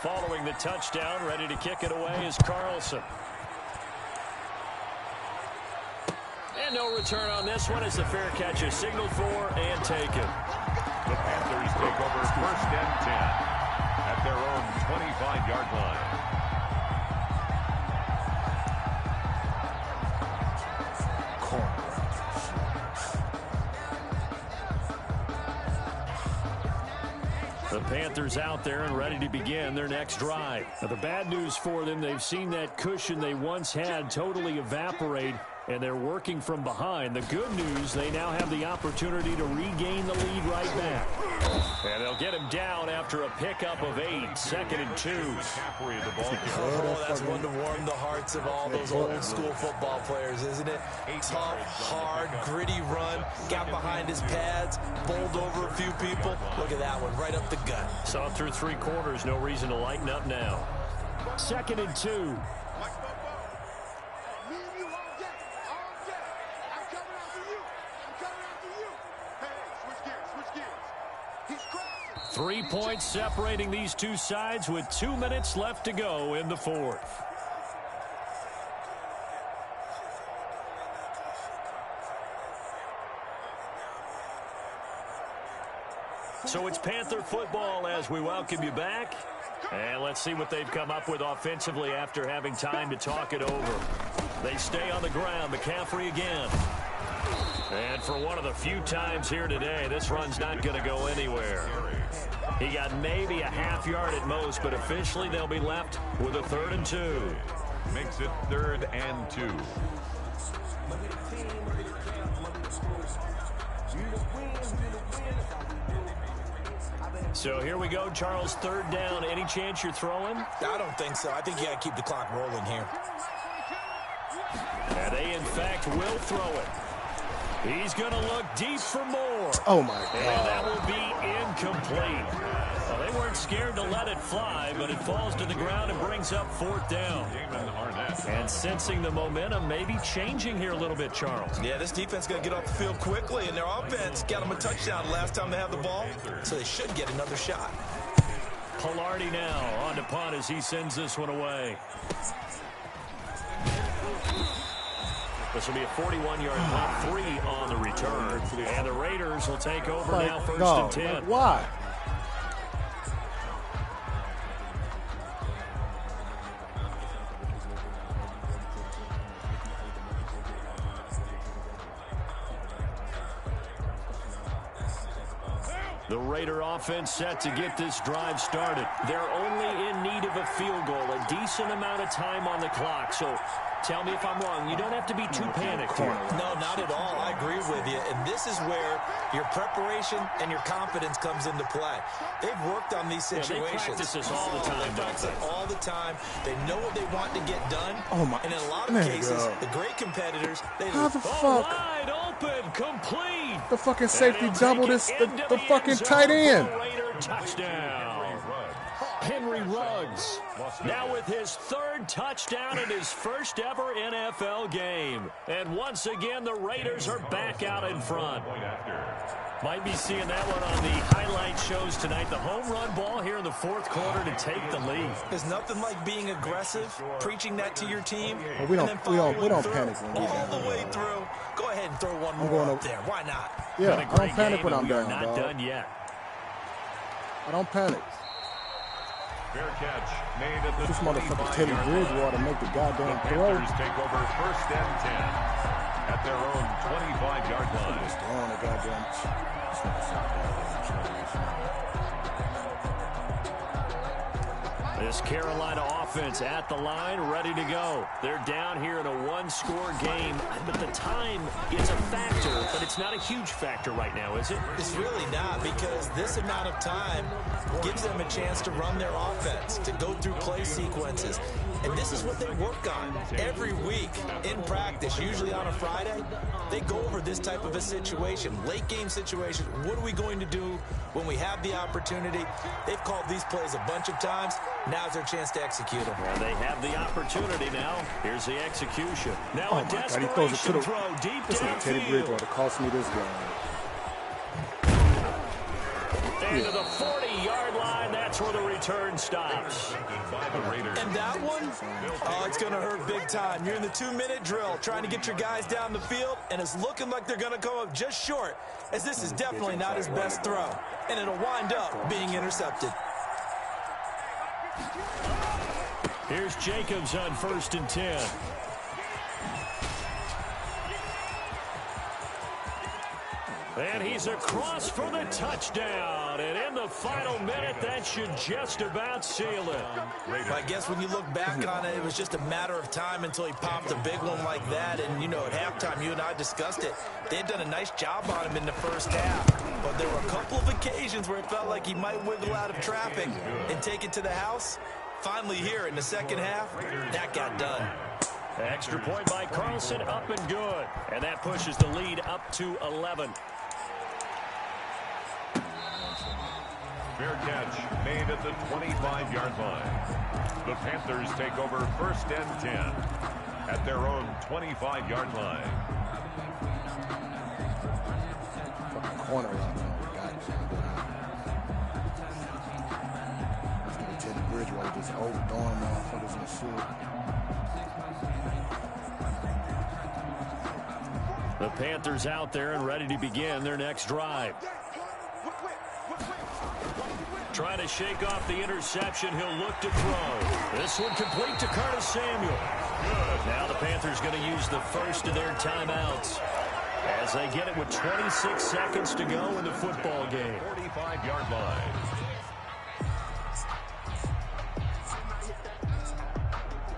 Following the touchdown, ready to kick it away is Carlson. And no return on this one as the fair catch is signaled for and taken. The Panthers take over 1st and 10 at their own 25-yard line. The Panthers out there and ready to begin their next drive. Now, the bad news for them, they've seen that cushion they once had totally evaporate, and they're working from behind. The good news, they now have the opportunity to regain the lead right back. And they'll get him down after a pickup of 8, 2nd and 2. Oh, that's one to warm the hearts of all those old school football players, isn't it? Tough, hard, gritty run, got behind his pads, bowled over a few people. Look at that one, right up the gut. Saw through 3 quarters, no reason to lighten up now. 2nd and 2. 3 points separating these two sides with 2 minutes left to go in the 4th. So it's Panther football as we welcome you back. And let's see what they've come up with offensively after having time to talk it over. They stay on the ground. McCaffrey again. And for one of the few times here today, this run's not going to go anywhere. He got maybe a half yard at most, but officially they'll be left with a 3rd and 2. Makes it 3rd and 2. So here we go, Charles, 3rd down. Any chance you're throwing? I don't think so. I think you got to keep the clock rolling here. And they, in fact, will throw it. He's going to look deep for more. Oh, my God. And that will be incomplete. Well, they weren't scared to let it fly, but it falls to the ground and brings up 4th down. And sensing the momentum maybe changing here a little bit, Charles. Yeah, this defense got to get off the field quickly, and their offense got them a touchdown last time they had the ball, so they should get another shot. Pilardi now on to punt as he sends this one away. This will be a 41-yard punt, 3 on the return. And the Raiders will take over now, 1st and 10. Why? The Raider offense set to get this drive started. They're only in need of a field goal, a decent amount of time on the clock. So tell me if I'm wrong. You don't have to be too panicked here. No, not at all. I agree with you. And this is where your preparation and your confidence comes into play. They've worked on these situations. They practice this all the time. They practice it all the time. They know what they want to get done. Oh my! And in a lot of cases, the great competitors, they how the fuck? Wide open, complete. The fucking safety doubled this. The fucking tight end. Raider touchdown. Henry Ruggs now with his 3rd touchdown in his first ever NFL game. And once again, the Raiders are back out in front. Might be seeing that one on the highlight shows tonight. The home run ball here in the 4th quarter to take the lead. There's nothing like being aggressive, preaching that to your team. Well, we don't panic when we all the way through. Go ahead and throw one more up there. Why not? Yeah, I don't panic when I'm down, not done yet. I don't panic. Fair catch made at the this motherfucker Teddy Bridgewater make the goddamn throw. Panthers take over 1st and 10 at their own 25-yard line. Just throwing a goddamn. This Carolina offense at the line, ready to go. They're down here in a 1-score game, but the time is a factor, but it's not a huge factor right now, is it? It's really not, because this amount of time gives them a chance to run their offense, to go through play sequences. And this is what they work on every week in practice, usually on a Friday. They go over this type of a situation, late game situation. What are we going to do when we have the opportunity? They've called these plays a bunch of times. Now's their chance to execute them. Well, they have the opportunity now. Here's the execution. Now oh a desperation throw deep downfield. Teddy Bridgewater cost me this game. And to the 40-yard line, that's where the return stops. And that one, oh, it's going to hurt big time. You're in the 2-minute drill trying to get your guys down the field, and it's looking like they're going to come up just short, as this is definitely not his best throw. And it'll wind up being intercepted. Here's Jacobs on 1st and 10. And he's across for the touchdown. And in the final minute, that should just about seal it. I guess when you look back on it, it was just a matter of time until he popped a big one like that. And, you know, at halftime, you and I discussed it. They had done a nice job on him in the first half. But there were a couple of occasions where it felt like he might wiggle out of traffic and take it to the house. Finally here in the second half, that got done. Extra point by Carlson, up and good. And that pushes the lead up to 11. Fair catch made at the 25-yard line. The Panthers take over 1st and 10 at their own 25-yard line. Corner out there. Teddy Bridgewater just overthrowing motherfuckers and shit. The Panthers out there and ready to begin their next drive. Trying to shake off the interception. He'll look to throw. This one complete to Curtis Samuel. Good. Now the Panthers going to use the first of their timeouts as they get it with 26 seconds to go in the football game. 45-yard line.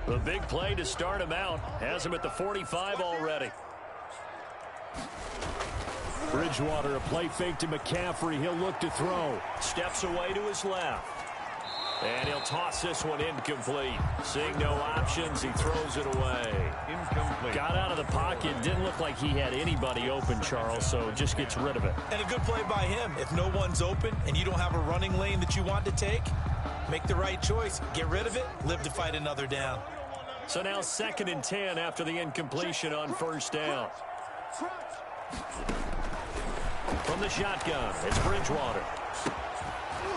The big play to start him out has him at the 45 already. Bridgewater, a play fake to McCaffrey. He'll look to throw. Steps away to his left. And he'll toss this one incomplete. Seeing no options, he throws it away. Incomplete. Got out of the pocket. Didn't look like he had anybody open, Charles, so just gets rid of it. And a good play by him. If no one's open and you don't have a running lane that you want to take, make the right choice. Get rid of it. Live to fight another down. So now 2nd and 10 after the incompletion on 1st down. From the shotgun, it's Bridgewater.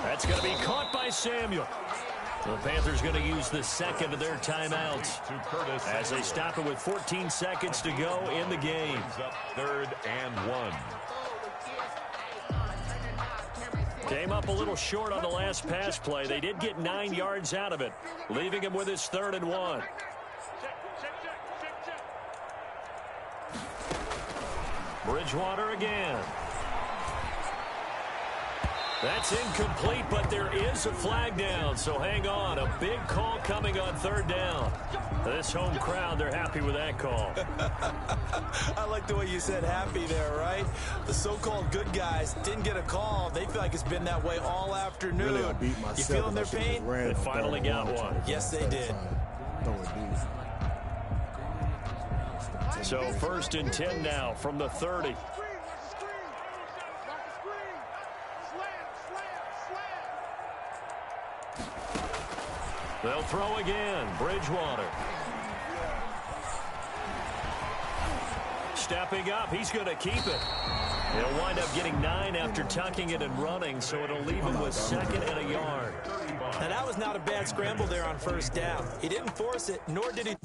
That's going to be caught by Samuel. The Panthers going to use the second of their timeouts as they stop it with 14 seconds to go in the game. 3rd and 1. Came up a little short on the last pass play. They did get 9 yards out of it, leaving him with his 3rd and 1. Bridgewater again. That's incomplete, but there is a flag down, so hang on. A big call coming on 3rd down. This home crowd, they're happy with that call. I like the way you said happy there, right? The so-called good guys didn't get a call. They feel like it's been that way all afternoon. Really, I beat myself. You feeling their pain? They finally got one. Yes, they did. So 1st and 10 now from the 30. They'll throw again. Bridgewater. Stepping up. He's going to keep it. He'll wind up getting 9 after tucking it and running, so it'll leave him with 2nd and a yard. Now, that was not a bad scramble there on 1st down. He didn't force it, nor did he